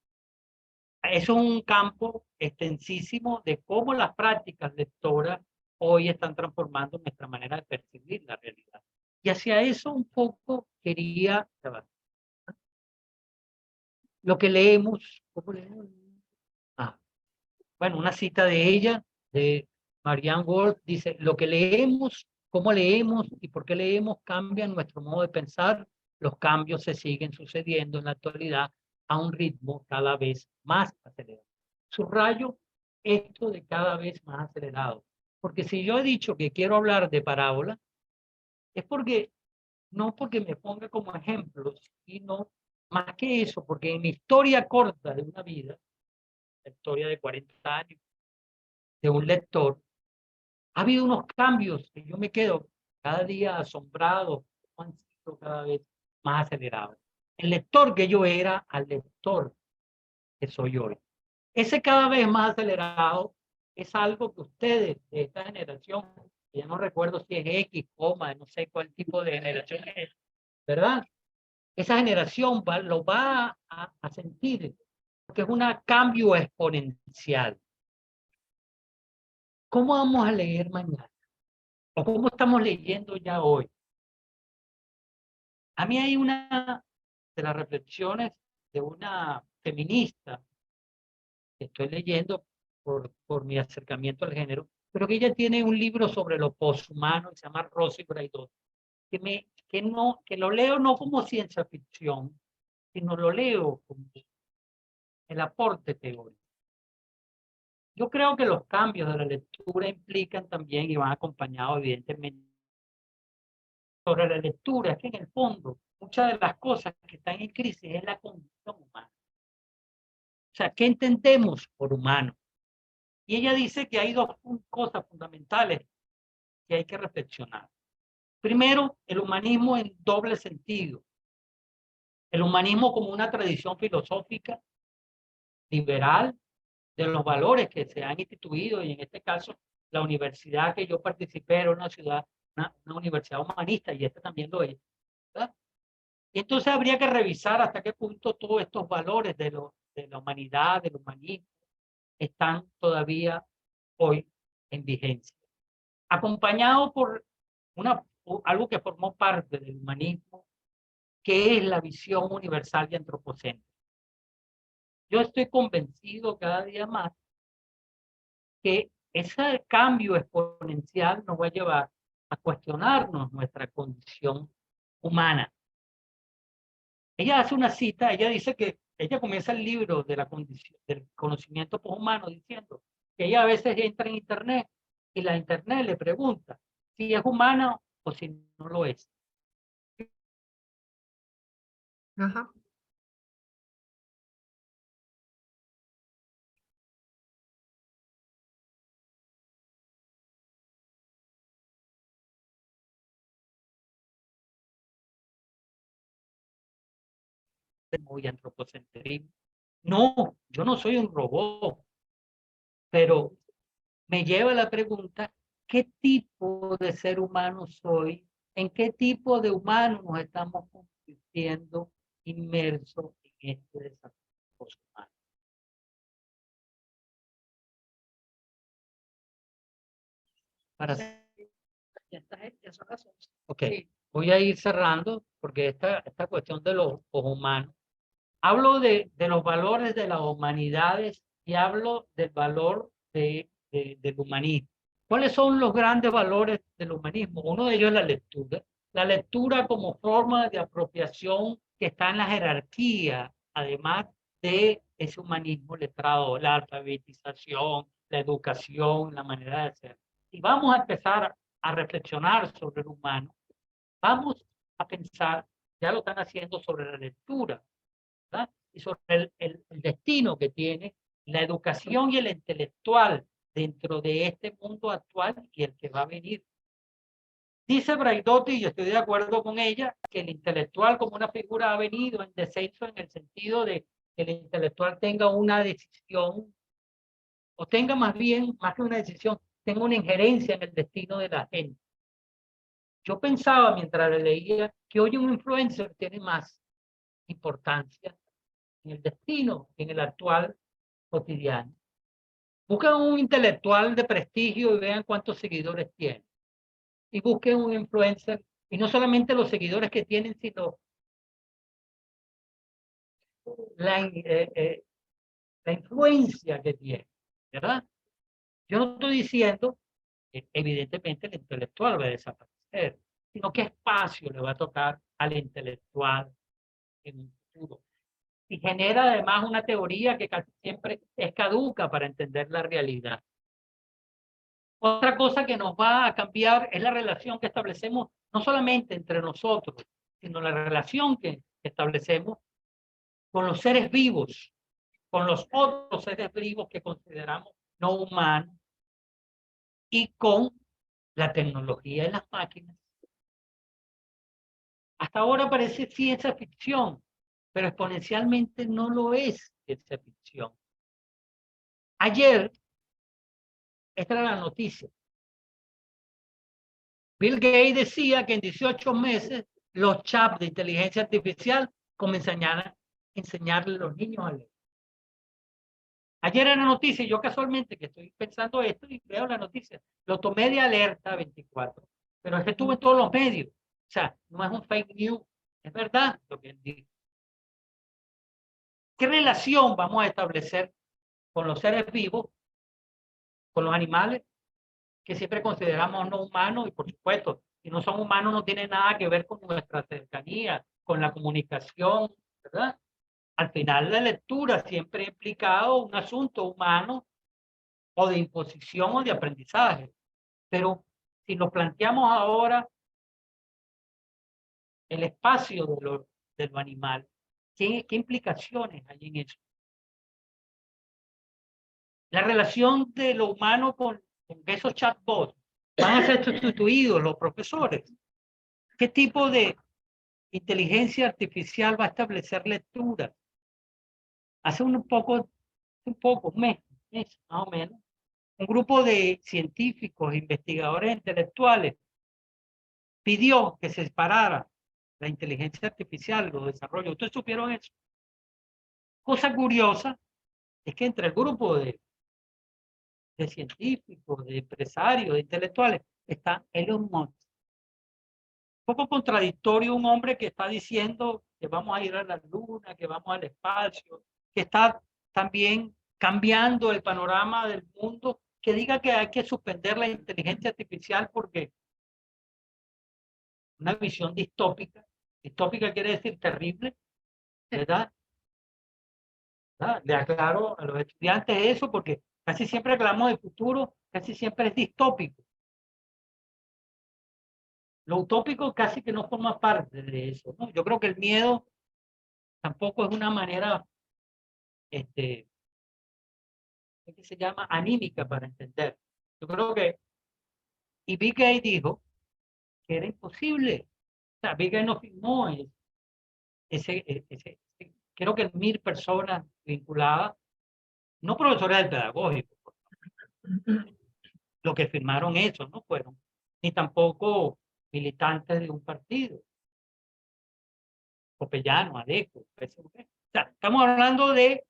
eso es un campo extensísimo de cómo las prácticas lectoras hoy están transformando nuestra manera de percibir la realidad. Y hacia eso un poco quería lo que leemos. ¿Cómo leemos? Bueno, una cita de ella, de Marianne Wolf, dice: lo que leemos, cómo leemos y por qué leemos cambian nuestro modo de pensar. Los cambios se siguen sucediendo en la actualidad a un ritmo cada vez más acelerado. Subrayo esto de cada vez más acelerado, porque si yo he dicho que quiero hablar de parábola, es porque no porque me ponga como ejemplo, sino más que eso, porque en mi historia corta de una vida, la historia de 40 años de un lector, ha habido unos cambios que yo me quedo cada día asombrado, han sido cada vez más acelerados. El lector que yo era al lector que soy hoy. Ese cada vez más acelerado es algo que ustedes de esta generación, ya no recuerdo si es X, no sé cuál tipo de generación es, ¿verdad? Esa generación lo va a sentir, porque es un cambio exponencial. ¿cómo vamos a leer mañana? ¿O cómo estamos leyendo ya hoy? A mí hay una de las reflexiones de una feminista que estoy leyendo por mi acercamiento al género, pero que ella tiene un libro sobre lo poshumano, se llama Rosy Braidot, que lo leo no como ciencia ficción, sino lo leo como el aporte teórico. Yo creo que los cambios de la lectura implican también y van acompañados evidentemente sobre la lectura, es que en el fondo muchas de las cosas que están en crisis es la condición humana. O sea, ¿qué entendemos por humano? Y ella dice que hay dos cosas fundamentales que hay que reflexionar. Primero, el humanismo en doble sentido. El humanismo como una tradición filosófica liberal de los valores que se han instituido, y en este caso la universidad que yo participé era una universidad humanista, y esta también lo es, ¿verdad? Y entonces habría que revisar hasta qué punto todos estos valores de la humanidad, del humanismo, están todavía hoy en vigencia. Acompañado por algo que formó parte del humanismo, que es la visión universal y antropocéntrica. Yo estoy convencido cada día más que ese cambio exponencial nos va a llevar a cuestionarnos nuestra condición humana. Ella hace una cita, ella dice que ella comienza el libro de la condición, del conocimiento humano diciendo que ella a veces entra en internet y la internet le pregunta si es humana o si no lo es. Ajá. Muy antropocentrismo. No, yo no soy un robot, pero me lleva a la pregunta, ¿qué tipo de ser humano soy? ¿En qué tipo de humano nos estamos convirtiendo inmersos en este desafío humano? Para... Ya está, ya son las 11. Ok, voy a ir cerrando porque esta cuestión de los humanos, hablo de los valores de las humanidades y hablo del valor del humanismo. ¿Cuáles son los grandes valores del humanismo? Uno de ellos es la lectura. La lectura como forma de apropiación que está en la jerarquía, además de ese humanismo letrado, la alfabetización, la educación, la manera de ser. Y vamos a empezar a reflexionar sobre el humano. Vamos a pensar, ya lo están haciendo, sobre la lectura, ¿verdad? Y sobre el destino que tiene la educación y el intelectual dentro de este mundo actual y el que va a venir. Dice Braidotti, y estoy de acuerdo con ella, que el intelectual como una figura ha venido en descenso en el sentido de que el intelectual tenga una decisión, o tenga más bien, más que una decisión, tenga una injerencia en el destino de la gente. Yo pensaba mientras le leía que hoy un influencer tiene más importancia en el destino, en el actual cotidiano. Busquen un intelectual de prestigio y vean cuántos seguidores tiene. Y busquen un influencer, y no solamente los seguidores que tienen, sino la influencia que tiene, ¿verdad? Yo no estoy diciendo que evidentemente el intelectual va a desaparecer, sino qué espacio le va a tocar al intelectual en un futuro. Y genera además una teoría que casi siempre es caduca para entender la realidad. Otra cosa que nos va a cambiar es la relación que establecemos, no solamente entre nosotros, sino la relación que establecemos con los seres vivos, con los otros seres vivos que consideramos no humanos y con la tecnología y las máquinas. Hasta ahora parece ciencia ficción, pero exponencialmente no lo es ciencia ficción. Ayer, esta era la noticia, Bill Gates decía que en 18 meses los chats de inteligencia artificial comenzarían a enseñarle a los niños a leer. Ayer era noticia, y yo casualmente que estoy pensando esto y veo la noticia, lo tomé de alerta 24, pero es que estuvo en todos los medios. O sea, no es un fake news, es verdad lo que él dice. ¿Qué relación vamos a establecer con los seres vivos, con los animales, que siempre consideramos no humanos? Y por supuesto, si no son humanos no tiene nada que ver con nuestra cercanía, con la comunicación, ¿verdad? Al final la lectura siempre ha implicado un asunto humano o de imposición o de aprendizaje. Pero si lo planteamos ahora, el espacio de lo animal, ¿qué implicaciones hay en eso? La relación de lo humano con esos chatbots van a ser sustituidos los profesores. ¿Qué tipo de inteligencia artificial va a establecer lectura? Hace un mes más o menos, un grupo de científicos, investigadores intelectuales, pidió que se separara la inteligencia artificial, los desarrollos. ¿Ustedes supieron eso? Cosa curiosa es que entre el grupo de científicos, de empresarios, de intelectuales, está Elon Musk. Un poco contradictorio un hombre que está diciendo que vamos a ir a la luna, que vamos al espacio, que está también cambiando el panorama del mundo, que diga que hay que suspender la inteligencia artificial porque una visión distópica. Distópica quiere decir terrible, ¿verdad? Le aclaro a los estudiantes eso porque casi siempre que hablamos de futuro, casi siempre es distópico. Lo utópico casi que no forma parte de eso, ¿no? Yo creo que el miedo tampoco es una manera, ¿qué se llama? Anímica para entender. Yo creo que, y Bill Gates dijo que era imposible. O sea, Bill Gates no firmó creo que 1.000 personas vinculadas, no profesores del pedagógico, lo que firmaron eso, no fueron, ni tampoco militantes de un partido, Copellano, Adeco, PSV. O sea, estamos hablando de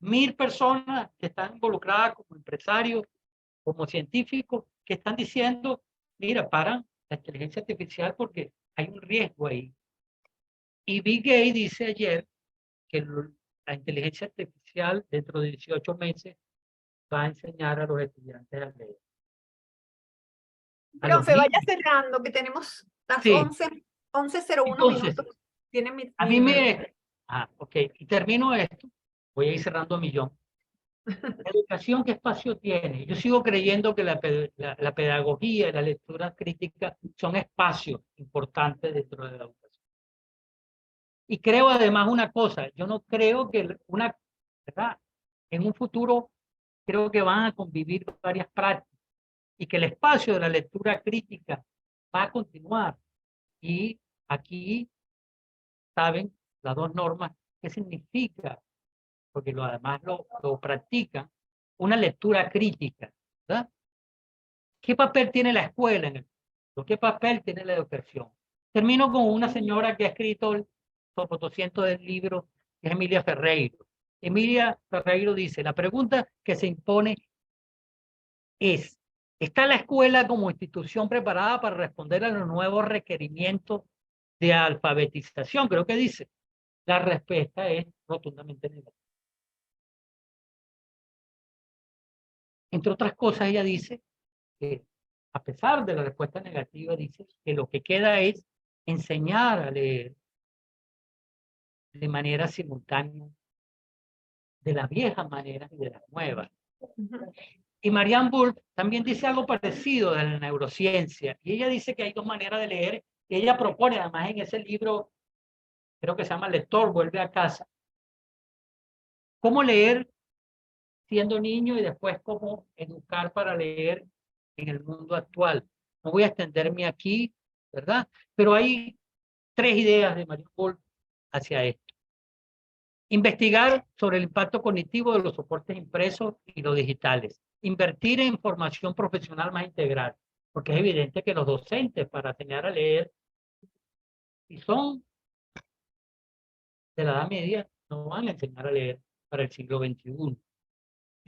1.000 personas que están involucradas como empresarios, como científicos, que están diciendo, mira, paran la inteligencia artificial porque hay un riesgo ahí. Y Bill Gates dice ayer que la inteligencia artificial dentro de 18 meses va a enseñar a los estudiantes a leer. Profe, vaya cerrando, que tenemos las sí. 11:01 minutos. Tiene a mí me... ok, y termino esto. Voy a ir cerrando a millón. La educación, ¿qué espacio tiene? Yo sigo creyendo que la pedagogía y la lectura crítica son espacios importantes dentro de la educación. Y creo además una cosa, yo no creo que ¿verdad? En un futuro creo que van a convivir varias prácticas y que el espacio de la lectura crítica va a continuar. Y aquí saben las dos normas qué significa, porque además lo practican, una lectura crítica, ¿verdad? ¿Qué papel tiene la escuela en el mundo? ¿Qué papel tiene la educación? Termino con una señora que ha escrito sobre 200 del libro, que es Emilia Ferreiro. Emilia Ferreiro dice, la pregunta que se impone es, ¿está la escuela como institución preparada para responder a los nuevos requerimientos de alfabetización? Creo que dice. La respuesta es rotundamente negativa. Entre otras cosas, ella dice que, a pesar de la respuesta negativa, dice que lo que queda es enseñar a leer de manera simultánea, de las viejas maneras y de las nuevas. Y Marianne Bulk también dice algo parecido de la neurociencia, y ella dice que hay dos maneras de leer, y ella propone además en ese libro, creo que se llama Lector, vuelve a casa, cómo leer siendo niño y después cómo educar para leer en el mundo actual. No voy a extenderme aquí, ¿verdad? Pero hay 3 ideas de Marianne Bulk hacia esto. Investigar sobre el impacto cognitivo de los soportes impresos y los digitales. Invertir en formación profesional más integral, porque es evidente que los docentes para enseñar a leer, si son de la Edad Media, no van a enseñar a leer para el siglo XXI.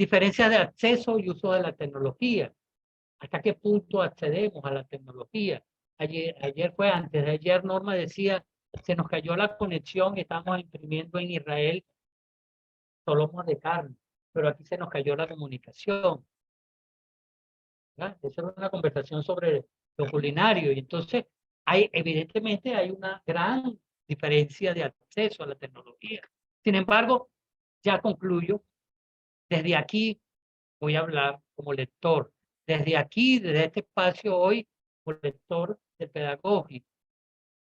diferencias de acceso y uso de la tecnología. ¿Hasta qué punto accedemos a la tecnología? Ayer fue antes de ayer, Norma decía, se nos cayó la conexión y estamos imprimiendo en Israel solomos de carne, pero aquí se nos cayó la comunicación. ¿Verdad? Esa es una conversación sobre lo culinario y entonces evidentemente hay una gran diferencia de acceso a la tecnología. Sin embargo, ya concluyo, desde aquí voy a hablar como lector, desde aquí, desde este espacio hoy, como lector de pedagógico.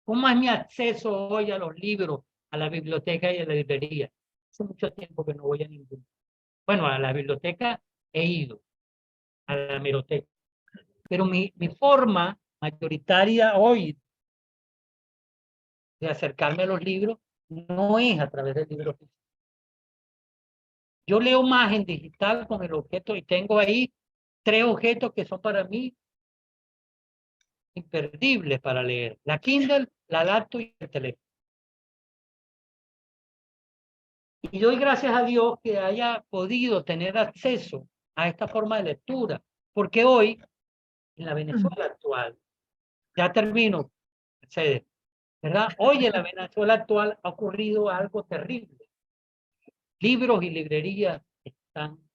¿Cómo es mi acceso hoy a los libros, a la biblioteca y a la librería? Hace mucho tiempo que no voy a ningún. Bueno, a la biblioteca he ido, a la hemeroteca. Pero mi forma mayoritaria hoy de acercarme a los libros no es a través del libro físico. Yo leo más en digital con el objeto y tengo ahí 3 objetos que son para mí imperdibles para leer. La Kindle, la laptop y el teléfono. Y doy gracias a Dios que haya podido tener acceso a esta forma de lectura, porque hoy, en la Venezuela actual, ya termino, Mercedes, ¿verdad? Hoy en la Venezuela actual ha ocurrido algo terrible. Libros y librerías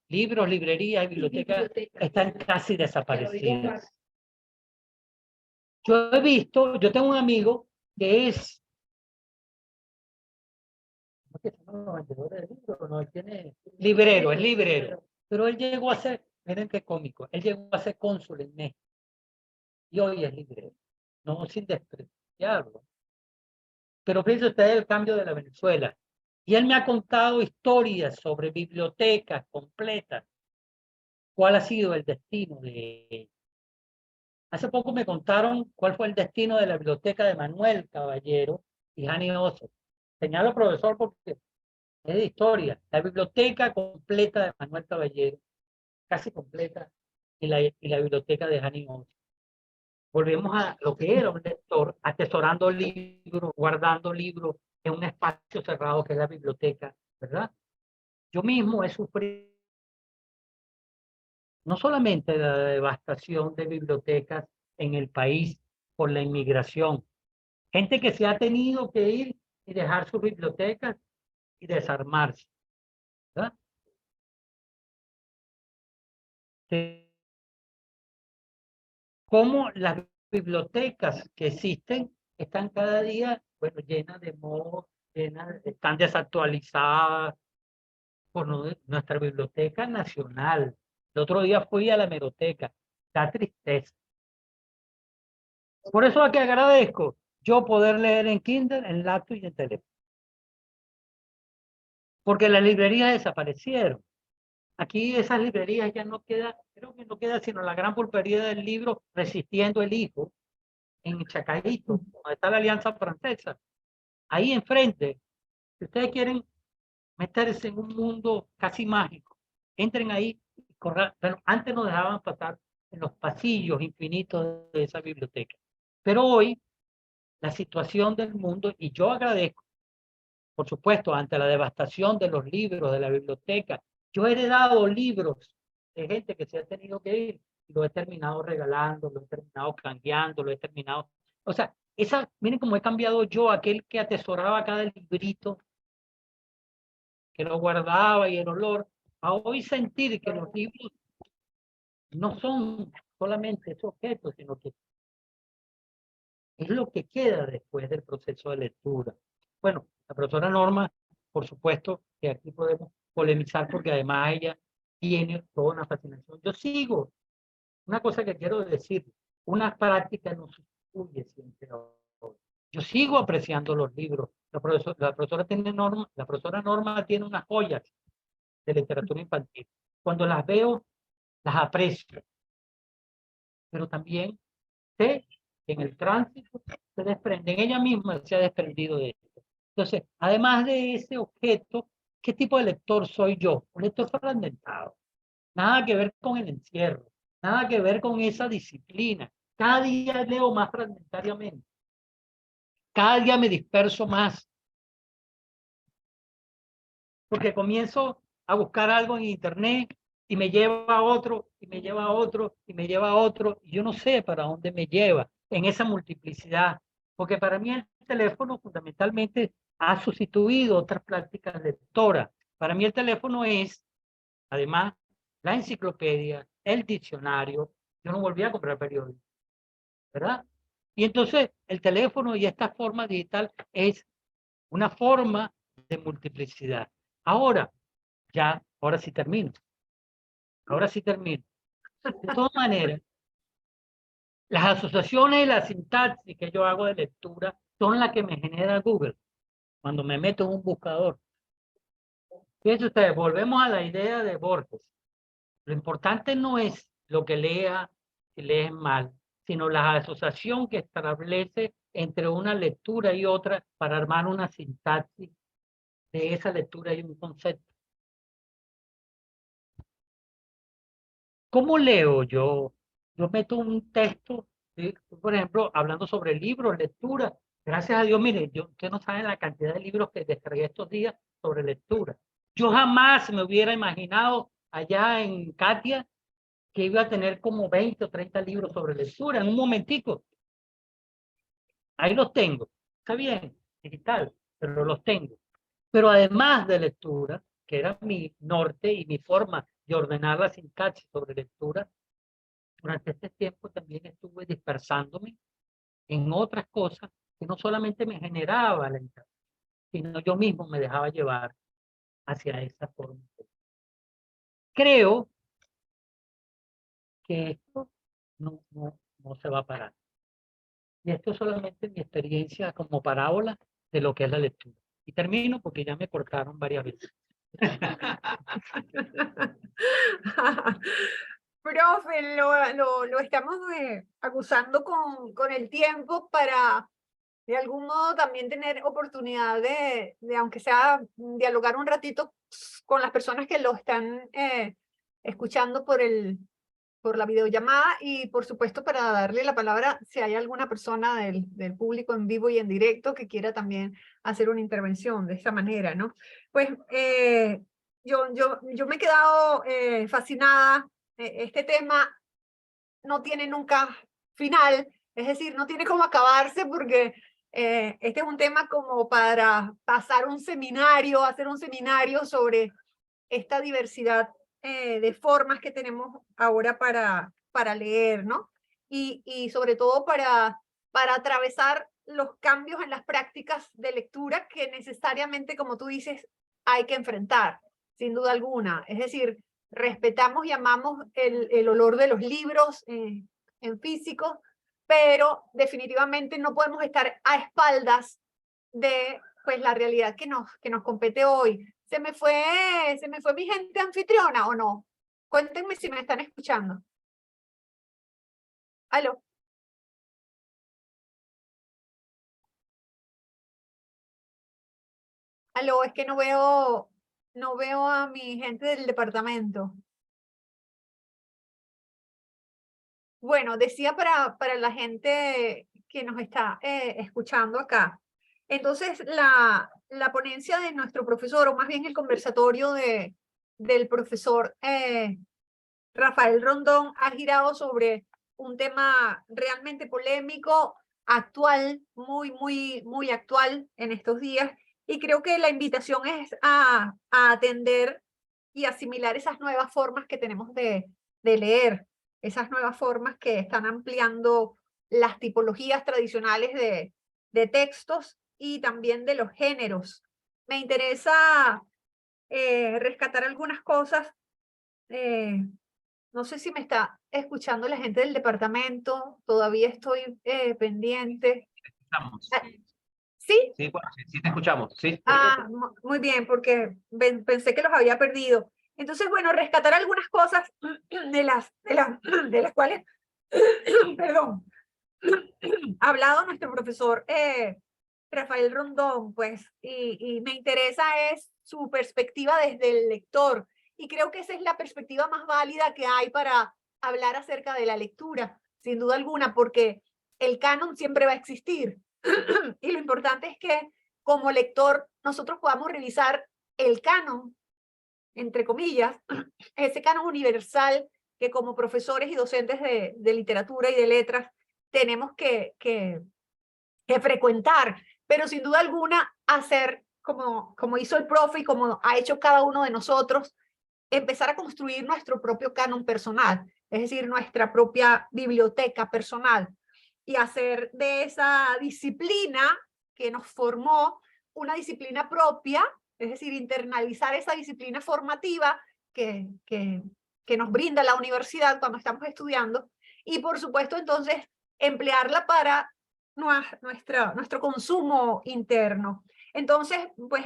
libros, librerías y bibliotecas están casi desaparecidas. Yo he visto, yo tengo un amigo que es, ¿cómo que se llama? ¿Los vendedores de libros? No, él tiene librero, es librero. Pero él llegó a ser, miren qué cómico, él llegó a ser cónsul en México y hoy es librero. No sin despreciarlo. Pero fíjense ustedes el cambio de la Venezuela. Y él me ha contado historias sobre bibliotecas completas. ¿Cuál ha sido el destino de ellos? Hace poco me contaron cuál fue el destino de la biblioteca de Manuel Caballero y Jani Oso. Señalo, profesor, porque es de historia. La biblioteca completa de Manuel Caballero, casi completa, y la biblioteca de Jani Oso. Volvemos a lo que era un lector, atesorando libros, guardando libros en un espacio cerrado que es la biblioteca, ¿verdad? Yo mismo he sufrido no solamente la devastación de bibliotecas en el país por la inmigración, gente que se ha tenido que ir y dejar sus bibliotecas y desarmarse, ¿verdad? Cómo las bibliotecas que existen están cada día, bueno, llenas de moho, están desactualizadas por nuestra biblioteca nacional. El otro día fui a la hemeroteca, da tristeza. Por eso es que agradezco yo poder leer en Kindle, en laptop y en teléfono. Porque las librerías desaparecieron. Aquí esas librerías ya no queda, creo que no queda sino la gran pulpería del libro Resistiendo el Hijo, en Chacaíto, donde está la Alianza Francesa. Ahí enfrente, si ustedes quieren meterse en un mundo casi mágico, entren ahí y corran. Pero antes nos dejaban pasar en los pasillos infinitos de esa biblioteca. Pero hoy, la situación del mundo, y yo agradezco, por supuesto, ante la devastación de los libros, de la biblioteca, yo he heredado libros de gente que se ha tenido que ir y lo he terminado regalando, lo he terminado cambiando, lo he terminado. O sea, miren cómo he cambiado yo, aquel que atesoraba cada librito, que lo guardaba y el olor, a hoy sentir que los libros no son solamente esos objetos, sino que es lo que queda después del proceso de lectura. Bueno, la profesora Norma, por supuesto, que aquí podemos polemizar porque además ella tiene toda una fascinación. Yo sigo, una cosa que quiero decir, una práctica no sustituye siempre a otra. Yo sigo apreciando los libros. La profesora Norma tiene unas joyas de literatura infantil. Cuando las veo, las aprecio. Pero también sé que en el tránsito se desprenden, ella misma se ha desprendido de esto. Entonces, además de ese objeto, ¿qué tipo de lector soy yo? Un lector fragmentado. Nada que ver con el encierro, nada que ver con esa disciplina. Cada día leo más fragmentariamente. Cada día me disperso más. Porque comienzo a buscar algo en internet y me lleva a otro, y me lleva a otro, y me lleva a otro, y yo no sé para dónde me lleva en esa multiplicidad, porque para mí el teléfono fundamentalmente ha sustituido otras prácticas lectoras. Para mí el teléfono es, además, la enciclopedia, el diccionario. Yo no volví a comprar periódicos, ¿verdad? Y entonces el teléfono y esta forma digital es una forma de multiplicidad. Ahora, ahora sí termino. Ahora sí termino. De todas maneras, las asociaciones y la sintaxis que yo hago de lectura son las que me genera Google cuando me meto en un buscador. Fíjense ustedes, volvemos a la idea de Borges. Lo importante no es lo que lea, si lees mal, sino la asociación que establece entre una lectura y otra para armar una sintaxis de esa lectura y un concepto. ¿Cómo leo yo? Yo meto un texto, ¿sí? Por ejemplo, hablando sobre libros, lectura. Gracias a Dios, mire, ustedes no saben la cantidad de libros que descargué estos días sobre lectura. Yo jamás me hubiera imaginado allá en Katia que iba a tener como 20 o 30 libros sobre lectura en un momentico. Ahí los tengo. Está bien, digital, pero los tengo. Pero además de lectura, que era mi norte y mi forma de ordenar la sintaxis sobre lectura, durante este tiempo también estuve dispersándome en otras cosas que no solamente me generaba la interés, sino yo mismo me dejaba llevar hacia esa forma. Creo que esto no se va a parar. Y esto es solamente mi experiencia como parábola de lo que es la lectura. Y termino porque ya me cortaron varias veces. Profe, lo estamos acusando con el tiempo para de algún modo también tener oportunidad aunque sea dialogar un ratito con las personas que lo están escuchando por la videollamada y por supuesto para darle la palabra si hay alguna persona del público en vivo y en directo que quiera también hacer una intervención de esta manera, ¿no? Pues yo me he quedado fascinada. Este tema no tiene nunca final, es decir, no tiene cómo acabarse porque este es un tema como para pasar un seminario, hacer un seminario sobre esta diversidad de formas que tenemos ahora para leer, ¿no? Y sobre todo para atravesar los cambios en las prácticas de lectura que necesariamente, como tú dices, hay que enfrentar, sin duda alguna. Es decir, respetamos y amamos el olor de los libros en físico, pero definitivamente no podemos estar a espaldas de pues, la realidad que nos compete hoy. ¿Se me fue mi gente anfitriona o no? Cuéntenme si me están escuchando. ¿Aló? ¿Aló? Es que no veo a mi gente del departamento. Bueno, decía para la gente que nos está escuchando acá. Entonces, la ponencia de nuestro profesor, o más bien el conversatorio del profesor Rafael Rondón, ha girado sobre un tema realmente polémico, actual, muy actual en estos días. Y creo que la invitación es a atender y asimilar esas nuevas formas que tenemos de leer, esas nuevas formas que están ampliando las tipologías tradicionales de textos y también de los géneros. Me interesa rescatar algunas cosas. No sé si me está escuchando la gente del departamento, todavía estoy pendiente. Estamos. Ah, ¿sí? Sí, bueno, sí te escuchamos, sí. Muy bien, porque pensé que los había perdido. Entonces, bueno, rescatar algunas cosas de las cuales, perdón, ha hablado nuestro profesor Rafael Rondón, pues, y me interesa es su perspectiva desde el lector, y creo que esa es la perspectiva más válida que hay para hablar acerca de la lectura, sin duda alguna, porque el canon siempre va a existir, y lo importante es que como lector nosotros podamos revisar el canon entre comillas, ese canon universal que como profesores y docentes de literatura y de letras tenemos que frecuentar, pero sin duda alguna hacer como hizo el profe y como ha hecho cada uno de nosotros, empezar a construir nuestro propio canon personal, es decir, nuestra propia biblioteca personal, y hacer de esa disciplina que nos formó una disciplina propia, es decir, internalizar esa disciplina formativa que nos brinda la universidad cuando estamos estudiando, y por supuesto entonces emplearla para nuestro consumo interno. Entonces, pues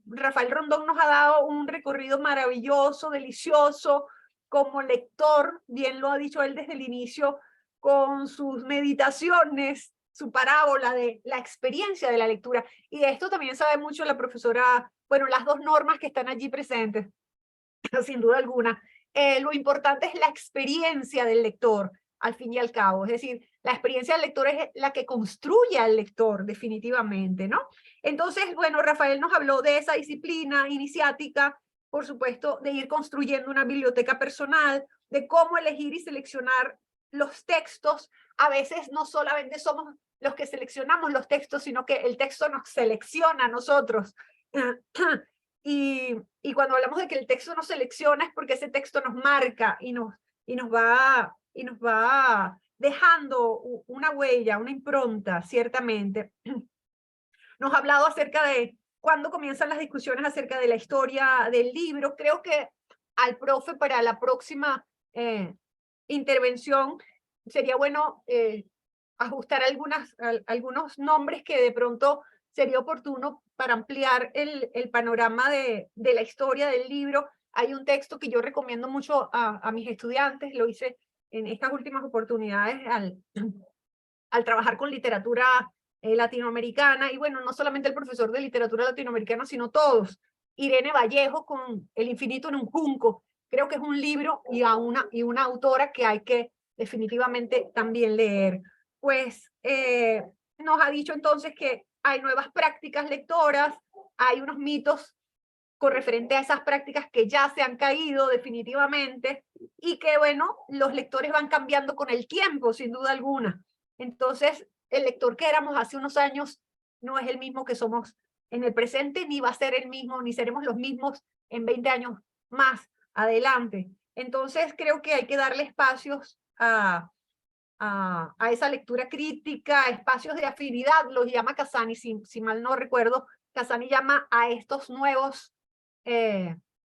Rafael Rondón nos ha dado un recorrido maravilloso, delicioso, como lector, bien lo ha dicho él desde el inicio, con sus meditaciones, su parábola de la experiencia de la lectura. Y de esto también sabe mucho la profesora, bueno, las dos normas que están allí presentes, sin duda alguna. Lo importante es la experiencia del lector, al fin y al cabo. Es decir, la experiencia del lector es la que construye al lector, definitivamente, ¿no? Entonces, bueno, Rafael nos habló de esa disciplina iniciática, por supuesto, de ir construyendo una biblioteca personal, de cómo elegir y seleccionar los textos. A veces no solamente somos los que seleccionamos los textos, sino que el texto nos selecciona a nosotros. Y cuando hablamos de que el texto nos selecciona es porque ese texto nos marca y nos va dejando una huella, una impronta, ciertamente. Nos ha hablado acerca de cuándo comienzan las discusiones acerca de la historia del libro. Creo que al profe para la próxima intervención sería bueno ajustar algunos nombres que de pronto sería oportuno para ampliar el panorama de la historia del libro. Hay un texto que yo recomiendo mucho a mis estudiantes, lo hice en estas últimas oportunidades al trabajar con literatura latinoamericana, y bueno, no solamente el profesor de literatura latinoamericana, sino todos. Irene Vallejo con El infinito en un junco, creo que es un libro y una autora que hay que definitivamente también leer. Pues nos ha dicho entonces que hay nuevas prácticas lectoras, hay unos mitos con referente a esas prácticas que ya se han caído definitivamente, y que bueno, los lectores van cambiando con el tiempo, sin duda alguna. Entonces, el lector que éramos hace unos años no es el mismo que somos en el presente, ni va a ser el mismo, ni seremos los mismos en 20 años más adelante. Entonces, creo que hay que darle espacios a esa lectura crítica, espacios de afinidad, los llama Casani, si mal no recuerdo. Casani llama a estos nuevos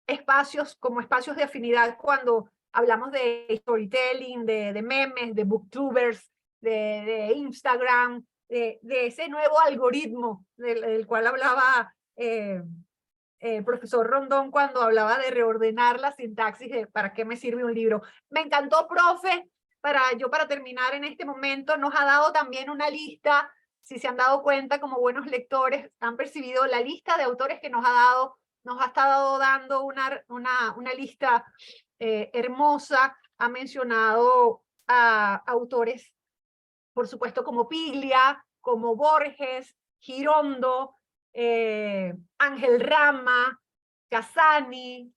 espacios como espacios de afinidad cuando hablamos de storytelling, de memes, de booktubers, de Instagram, de ese nuevo algoritmo del cual hablaba el profesor Rondón cuando hablaba de reordenar la sintaxis de para qué me sirve un libro. Me encantó, profe. Para terminar en este momento, nos ha dado también una lista, si se han dado cuenta como buenos lectores, han percibido la lista de autores que nos ha estado dando una lista hermosa. Ha mencionado a autores, por supuesto, como Piglia, como Borges, Girondo, Ángel Rama, Casani,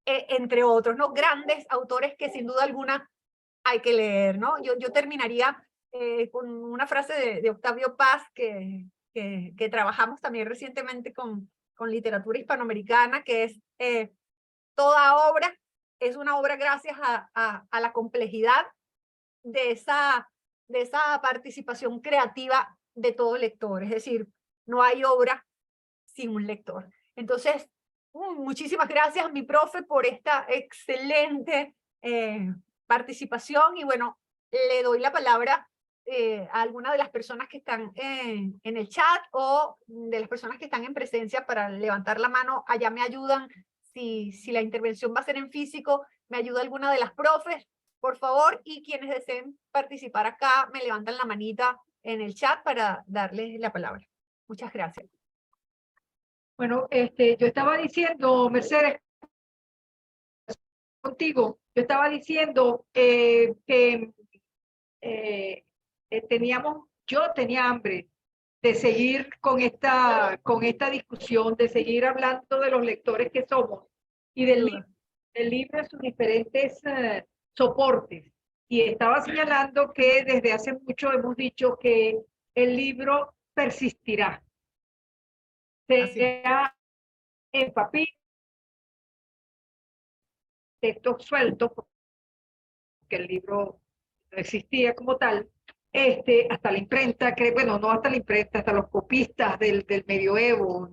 entre otros, ¿no? Grandes autores que sin duda alguna hay que leer, ¿no? Yo terminaría con una frase de Octavio Paz que trabajamos también recientemente con literatura hispanoamericana, que es toda obra es una obra gracias a la complejidad de esa participación creativa de todo lector. Es decir, no hay obra sin un lector. Entonces, muchísimas gracias, mi profe, por esta excelente participación, y bueno, le doy la palabra a alguna de las personas que están en el chat o de las personas que están en presencia para levantar la mano. Allá me ayudan, si la intervención va a ser en físico, me ayuda alguna de las profes, por favor, y quienes deseen participar acá me levantan la manita en el chat para darles la palabra. Muchas gracias. Bueno, yo estaba diciendo, Mercedes, contigo, yo estaba diciendo que yo tenía hambre de seguir con esta discusión, de seguir hablando de los lectores que somos y del libro en sus diferentes soportes. Y estaba señalando que desde hace mucho hemos dicho que el libro persistirá, sea en papel, textos sueltos, porque el libro no existía como tal, hasta la imprenta, que, bueno, no hasta la imprenta, hasta los copistas del medioevo,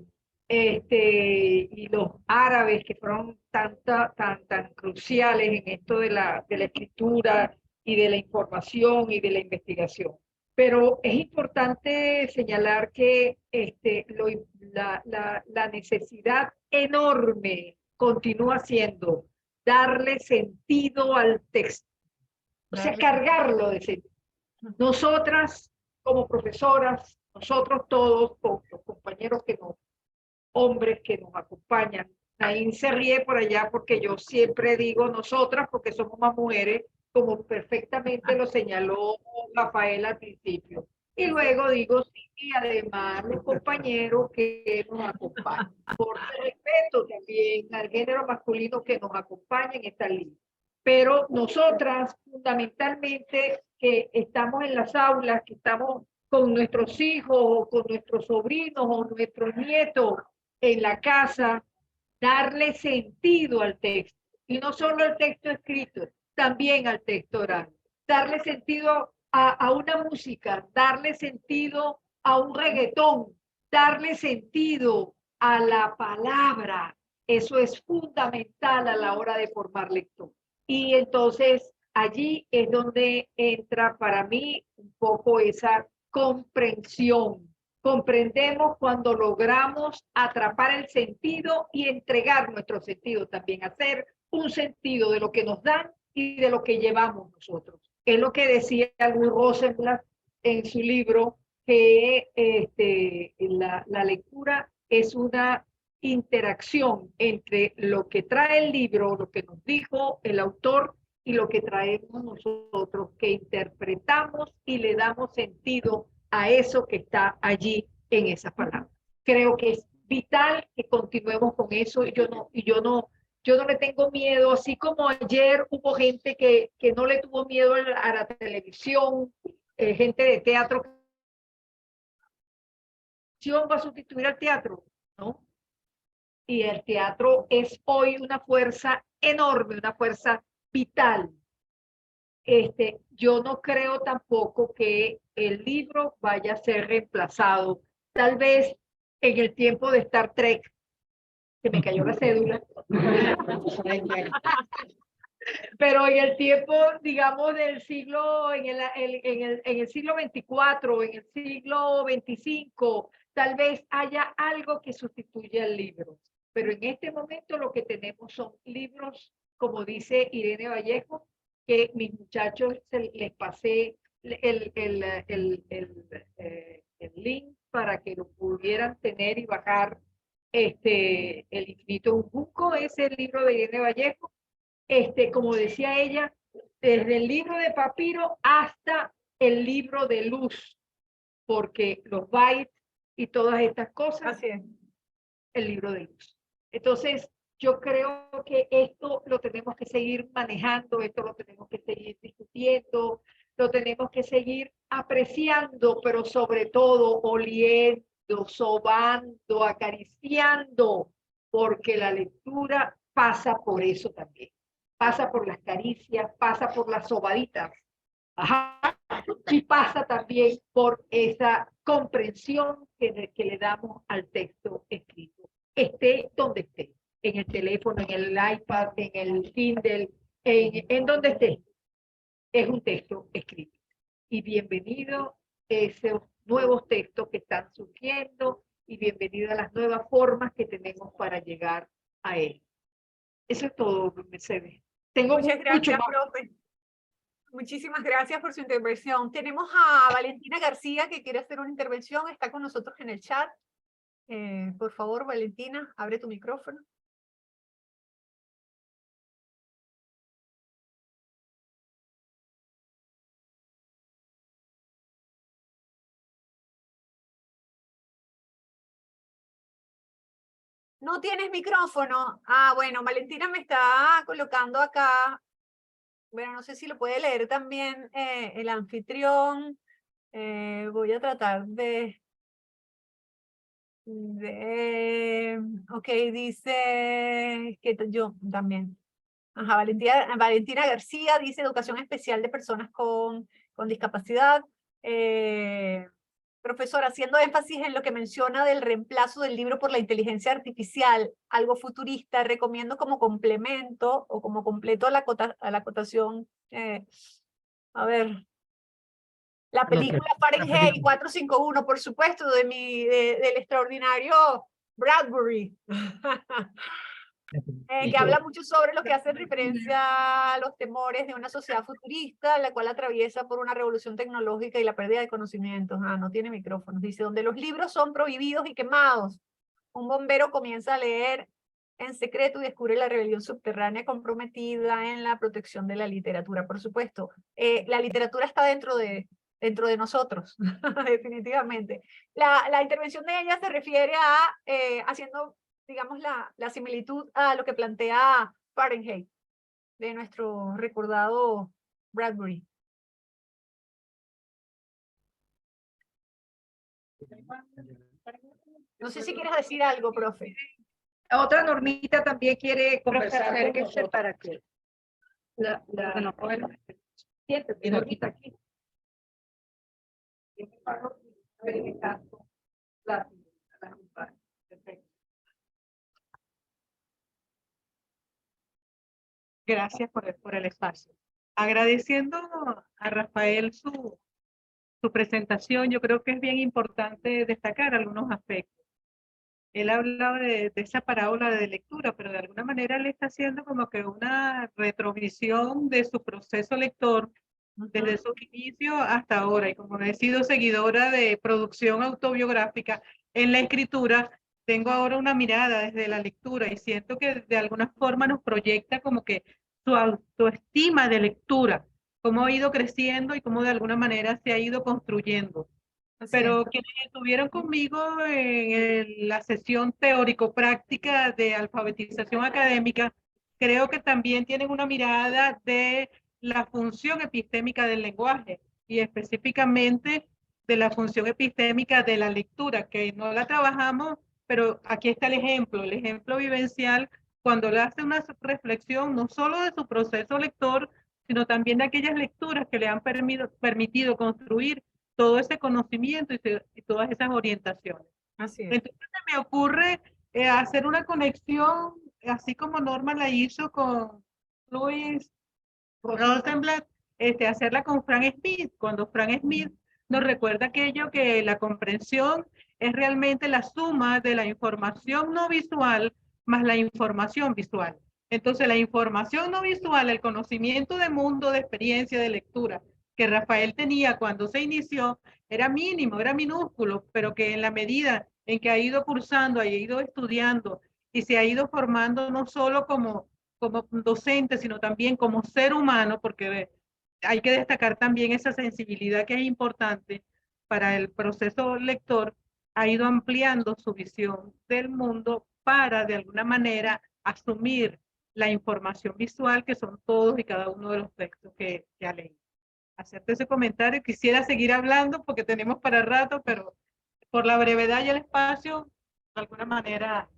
y los árabes que fueron tan cruciales en esto de la escritura y de la información y de la investigación. Pero es importante señalar que la necesidad enorme continúa siendo darle sentido al texto, o sea, cargarlo de sentido. Nosotras, como profesoras, nosotros todos, con los compañeros hombres que nos acompañan, Naín se ríe por allá porque yo siempre digo nosotras porque somos más mujeres, como perfectamente lo señaló Rafael al principio. Y luego digo, sí, y además los compañeros que nos acompañan. Por respeto también al género masculino que nos acompaña en esta línea. Pero nosotras, fundamentalmente, que estamos en las aulas, que estamos con nuestros hijos o con nuestros sobrinos o nuestros nietos en la casa, darle sentido al texto. Y no solo al texto escrito, también al texto oral. Darle sentido a una música, darle sentido a un reggaetón, darle sentido a la palabra. Eso es fundamental a la hora de formar lector. Y entonces allí es donde entra para mí un poco esa comprensión. Comprendemos cuando logramos atrapar el sentido y entregar nuestro sentido también, hacer un sentido de lo que nos dan y de lo que llevamos nosotros. Es lo que decía Will Rosenblatt en su libro, que la lectura es una interacción entre lo que trae el libro, lo que nos dijo el autor y lo que traemos nosotros, que interpretamos y le damos sentido a eso que está allí en esas palabras. Creo que es vital que continuemos con eso y yo no le tengo miedo, así como ayer hubo gente que no le tuvo miedo a la televisión, gente de teatro. Va a sustituir al teatro, ¿no? Y el teatro es hoy una fuerza enorme, una fuerza vital. Yo no creo tampoco que el libro vaya a ser reemplazado. Tal vez en el tiempo de Star Trek, que me cayó la cédula, pero en el tiempo, digamos, del siglo, en el siglo XXIV, en el siglo XXV, tal vez haya algo que sustituya al libro. Pero en este momento lo que tenemos son libros, como dice Irene Vallejo, que mis muchachos les pasé el link para que lo pudieran tener y bajar. El Infinito un Buco es el libro de Irene Vallejo. Como decía ella, desde el libro de papiro hasta el libro de luz, porque los bytes y todas estas cosas, Así es. el libro de luz. Entonces, yo creo que esto lo tenemos que seguir manejando, esto lo tenemos que seguir discutiendo, lo tenemos que seguir apreciando, pero sobre todo oliendo, sobando, acariciando, porque la lectura pasa por eso también. Pasa por las caricias, pasa por las sobaditas. Ajá. Y pasa también por esa comprensión que le damos al texto escrito, esté donde esté, en el teléfono, en el iPad, en el Kindle, en donde esté, es un texto escrito. Y bienvenido esos nuevos textos que están surgiendo y bienvenido a las nuevas formas que tenemos para llegar a él. Eso es todo, Mercedes. Tengo Muchas mucho gracias, más. profe. Muchísimas gracias por su intervención. Tenemos a Valentina García que quiere hacer una intervención, está con nosotros en el chat. Por favor, Valentina, abre tu micrófono. No tienes micrófono. Ah, bueno, Valentina me está colocando acá. Bueno, no sé si lo puede leer también el anfitrión. Voy a tratar ok, dice que yo también. Ajá, Valentina García dice educación especial de personas con discapacidad. Profesor, haciendo énfasis en lo que menciona del reemplazo del libro por la inteligencia artificial, algo futurista, recomiendo como complemento o como completo a la acotación. A ver, la película Fahrenheit 451, por supuesto, del extraordinario Bradbury. Que habla mucho sobre lo que hace referencia a los temores de una sociedad futurista, la cual atraviesa por una revolución tecnológica y la pérdida de conocimientos. Ah, no tiene micrófonos. Dice, donde los libros son prohibidos y quemados, un bombero comienza a leer en secreto y descubre la rebelión subterránea comprometida en la protección de la literatura. Por supuesto, la literatura está dentro de nosotros, definitivamente. La intervención de ella se refiere a haciendo, digamos, la similitud a lo que plantea Fahrenheit, de nuestro recordado Bradbury. No sé si quieres decir algo, profe. La otra Normita también quiere conversar con nosotros. ¿Para qué? Siéntate, Normita, aquí. Perfecto. Gracias por el espacio. Agradeciendo a Rafael su presentación, yo creo que es bien importante destacar algunos aspectos. Él hablaba de esa parábola de lectura, pero de alguna manera le está haciendo como que una retrovisión de su proceso lector desde su inicio hasta ahora. Y como he sido seguidora de producción autobiográfica en la escritura, tengo ahora una mirada desde la lectura y siento que de alguna forma nos proyecta como que su autoestima de lectura, cómo ha ido creciendo y cómo de alguna manera se ha ido construyendo. Pero quienes estuvieron conmigo en la sesión teórico-práctica de alfabetización académica, creo que también tienen una mirada de la función epistémica del lenguaje y específicamente de la función epistémica de la lectura, que no la trabajamos, pero aquí está el ejemplo vivencial, cuando le hace una reflexión no solo de su proceso lector, sino también de aquellas lecturas que le han permitido construir todo ese conocimiento y todas esas orientaciones. Así es. Entonces me ocurre hacer una conexión, así como Norma la hizo con Louis Rosenblatt, hacerla con Frank Smith, cuando Frank Smith nos recuerda aquello que la comprensión es realmente la suma de la información no visual más la información visual. Entonces la información no visual, el conocimiento de mundo, de experiencia, de lectura, que Rafael tenía cuando se inició, era mínimo, era minúsculo, pero que en la medida en que ha ido cursando, ha ido estudiando y se ha ido formando no solo como docente, sino también como ser humano, porque hay que destacar también esa sensibilidad que es importante para el proceso lector, ha ido ampliando su visión del mundo para de alguna manera asumir la información visual que son todos y cada uno de los textos que ha leído. Hacerte ese comentario, quisiera seguir hablando porque tenemos para rato, pero por la brevedad y el espacio, de alguna manera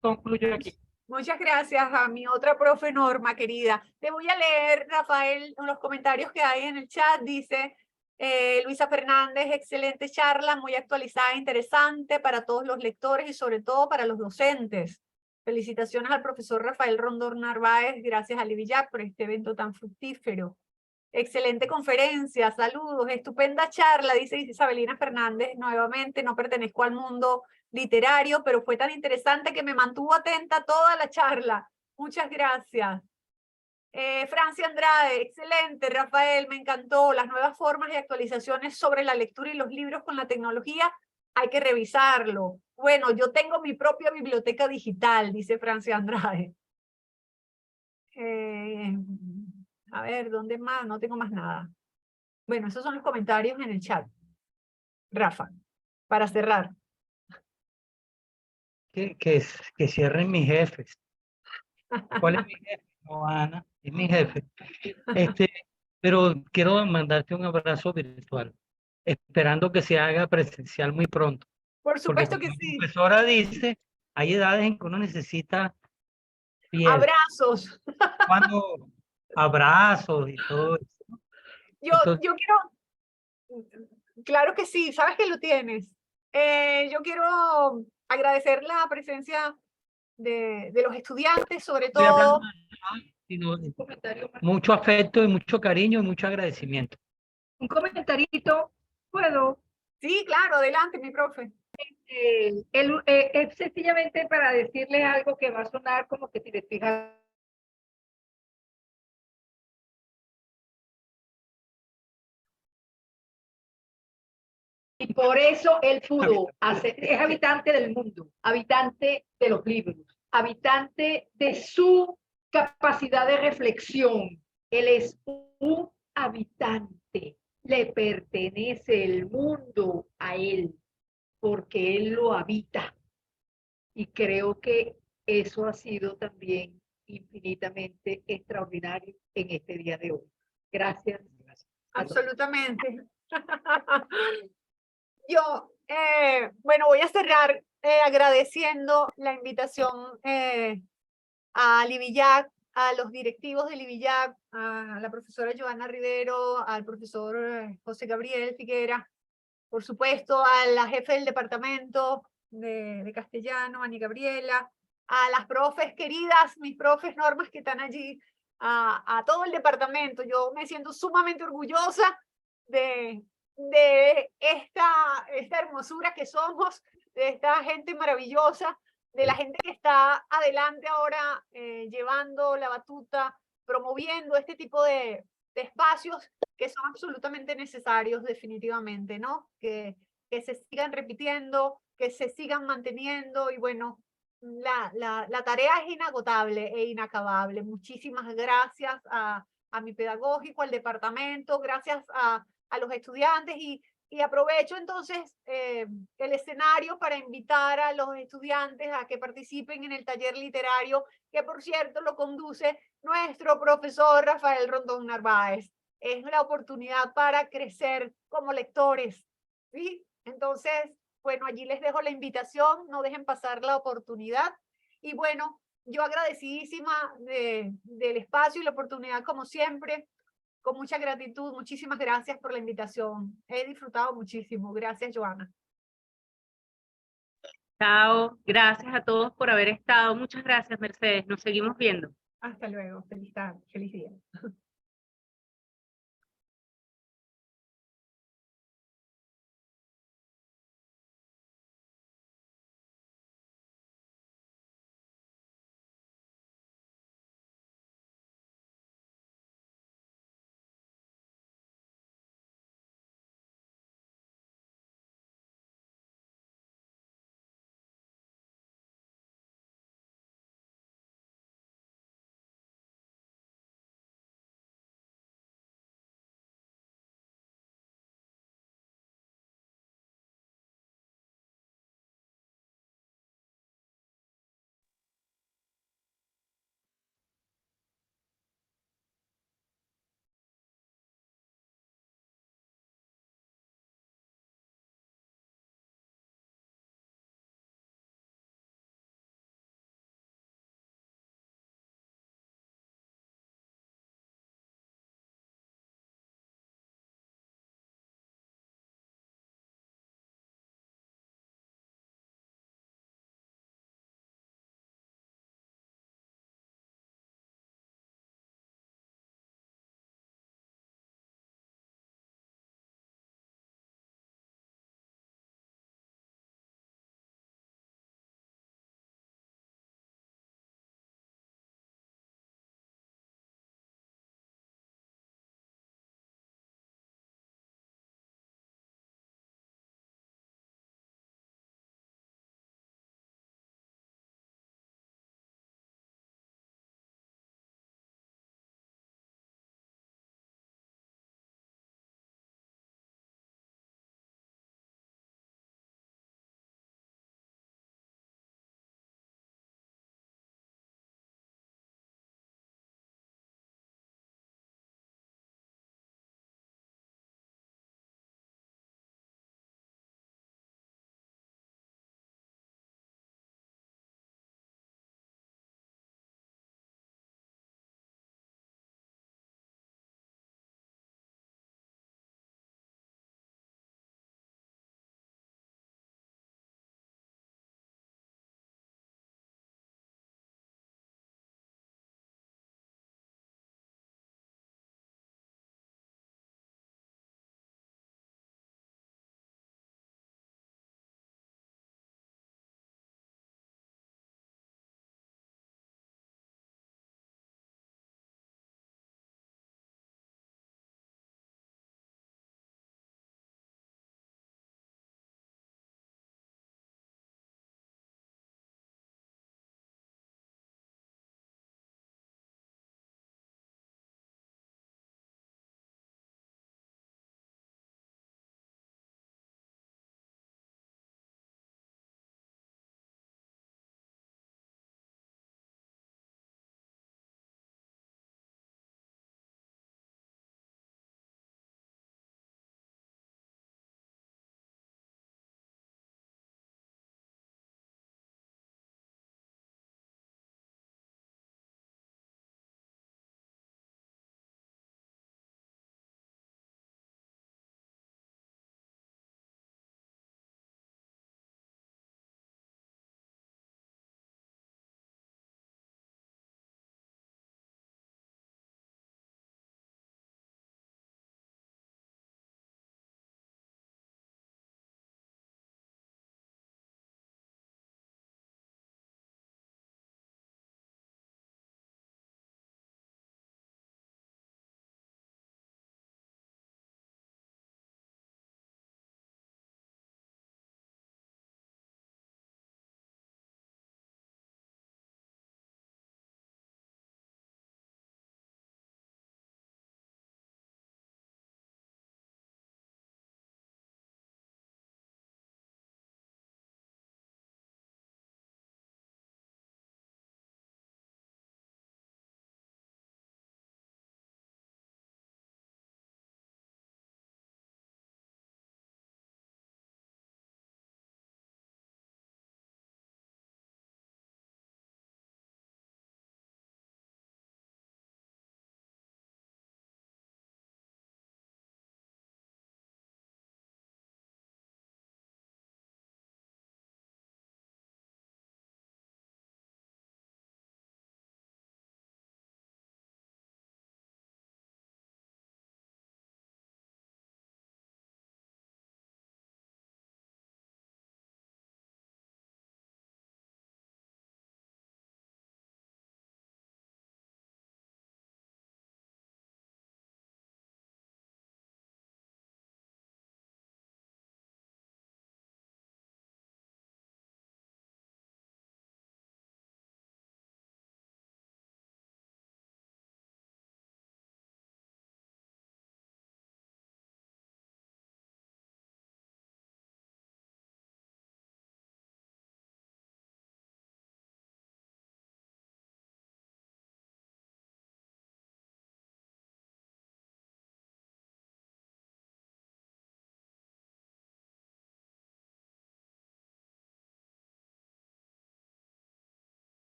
concluyo aquí. Muchas gracias a mi otra profe Norma, querida. Te voy a leer, Rafael, los comentarios que hay en el chat. Dice Luisa Fernández, excelente charla, muy actualizada e interesante para todos los lectores y sobre todo para los docentes. Felicitaciones al profesor Rafael Rondón Narváez, gracias a Livillac por este evento tan fructífero. Excelente conferencia, saludos, estupenda charla, dice Isabelina Fernández. Nuevamente, no pertenezco al mundo literario, pero fue tan interesante que me mantuvo atenta toda la charla. Muchas gracias. Francia Andrade, excelente, Rafael, me encantó. Las nuevas formas y actualizaciones sobre la lectura y los libros con la tecnología, hay que revisarlo. Bueno, yo tengo mi propia biblioteca digital, dice Francia Andrade. A ver, ¿dónde más? No tengo más nada. Bueno, esos son los comentarios en el chat. Rafa, para cerrar. que cierren mis jefes. ¿Cuál es mi jefe? No, Ana, es mi jefe. Pero quiero mandarte un abrazo virtual, esperando que se haga presencial muy pronto. Por Porque supuesto como que la sí. profesora dice, hay edades en que uno necesita piel, Abrazos. cuando abrazos y todo eso. Entonces, Yo quiero, claro que sí, sabes que lo tienes. Yo quiero agradecer la presencia de los estudiantes, sobre estoy hablando todo. sino Un comentario más. mucho afecto y mucho cariño y mucho agradecimiento. Un comentarito, puedo. Sí, claro, adelante, mi profe. Es sencillamente para decirles algo que va a sonar como que si les fijas. Y por eso él pudo hacer, es habitante del mundo, habitante de los libros, habitante de su capacidad de reflexión. Él es un habitante, le pertenece el mundo a él, porque él lo habita. Y creo que eso ha sido también infinitamente extraordinario en este día de hoy. Gracias. Absolutamente. Yo, bueno, voy a cerrar agradeciendo la invitación a Livillac, a los directivos de Livillac, a la profesora Joana Rivero, al profesor José Gabriel Figuera, por supuesto, a la jefe del departamento de castellano, Ani Gabriela, a las profes queridas, mis profes Normas que están allí, a todo el departamento. Yo me siento sumamente orgullosa de esta hermosura que somos, de esta gente maravillosa, de la gente que está adelante ahora llevando la batuta, promoviendo este tipo de espacios que son absolutamente necesarios definitivamente, ¿no? Que se sigan repitiendo, que se sigan manteniendo y bueno, la tarea es inagotable e inacabable. Muchísimas gracias a mi pedagógico, al departamento, gracias a los estudiantes y aprovecho entonces el escenario para invitar a los estudiantes a que participen en el taller literario, que por cierto lo conduce nuestro profesor Rafael Rondón Narváez. Es la oportunidad para crecer como lectores, ¿sí? Entonces, bueno, allí les dejo la invitación, no dejen pasar la oportunidad. Y bueno, yo agradecidísima del espacio y la oportunidad como siempre, con mucha gratitud. Muchísimas gracias por la invitación. He disfrutado muchísimo. Gracias, Joana. Chao, gracias a todos por haber estado. Muchas gracias, Mercedes. Nos seguimos viendo. Hasta luego. Feliz tarde. Feliz día.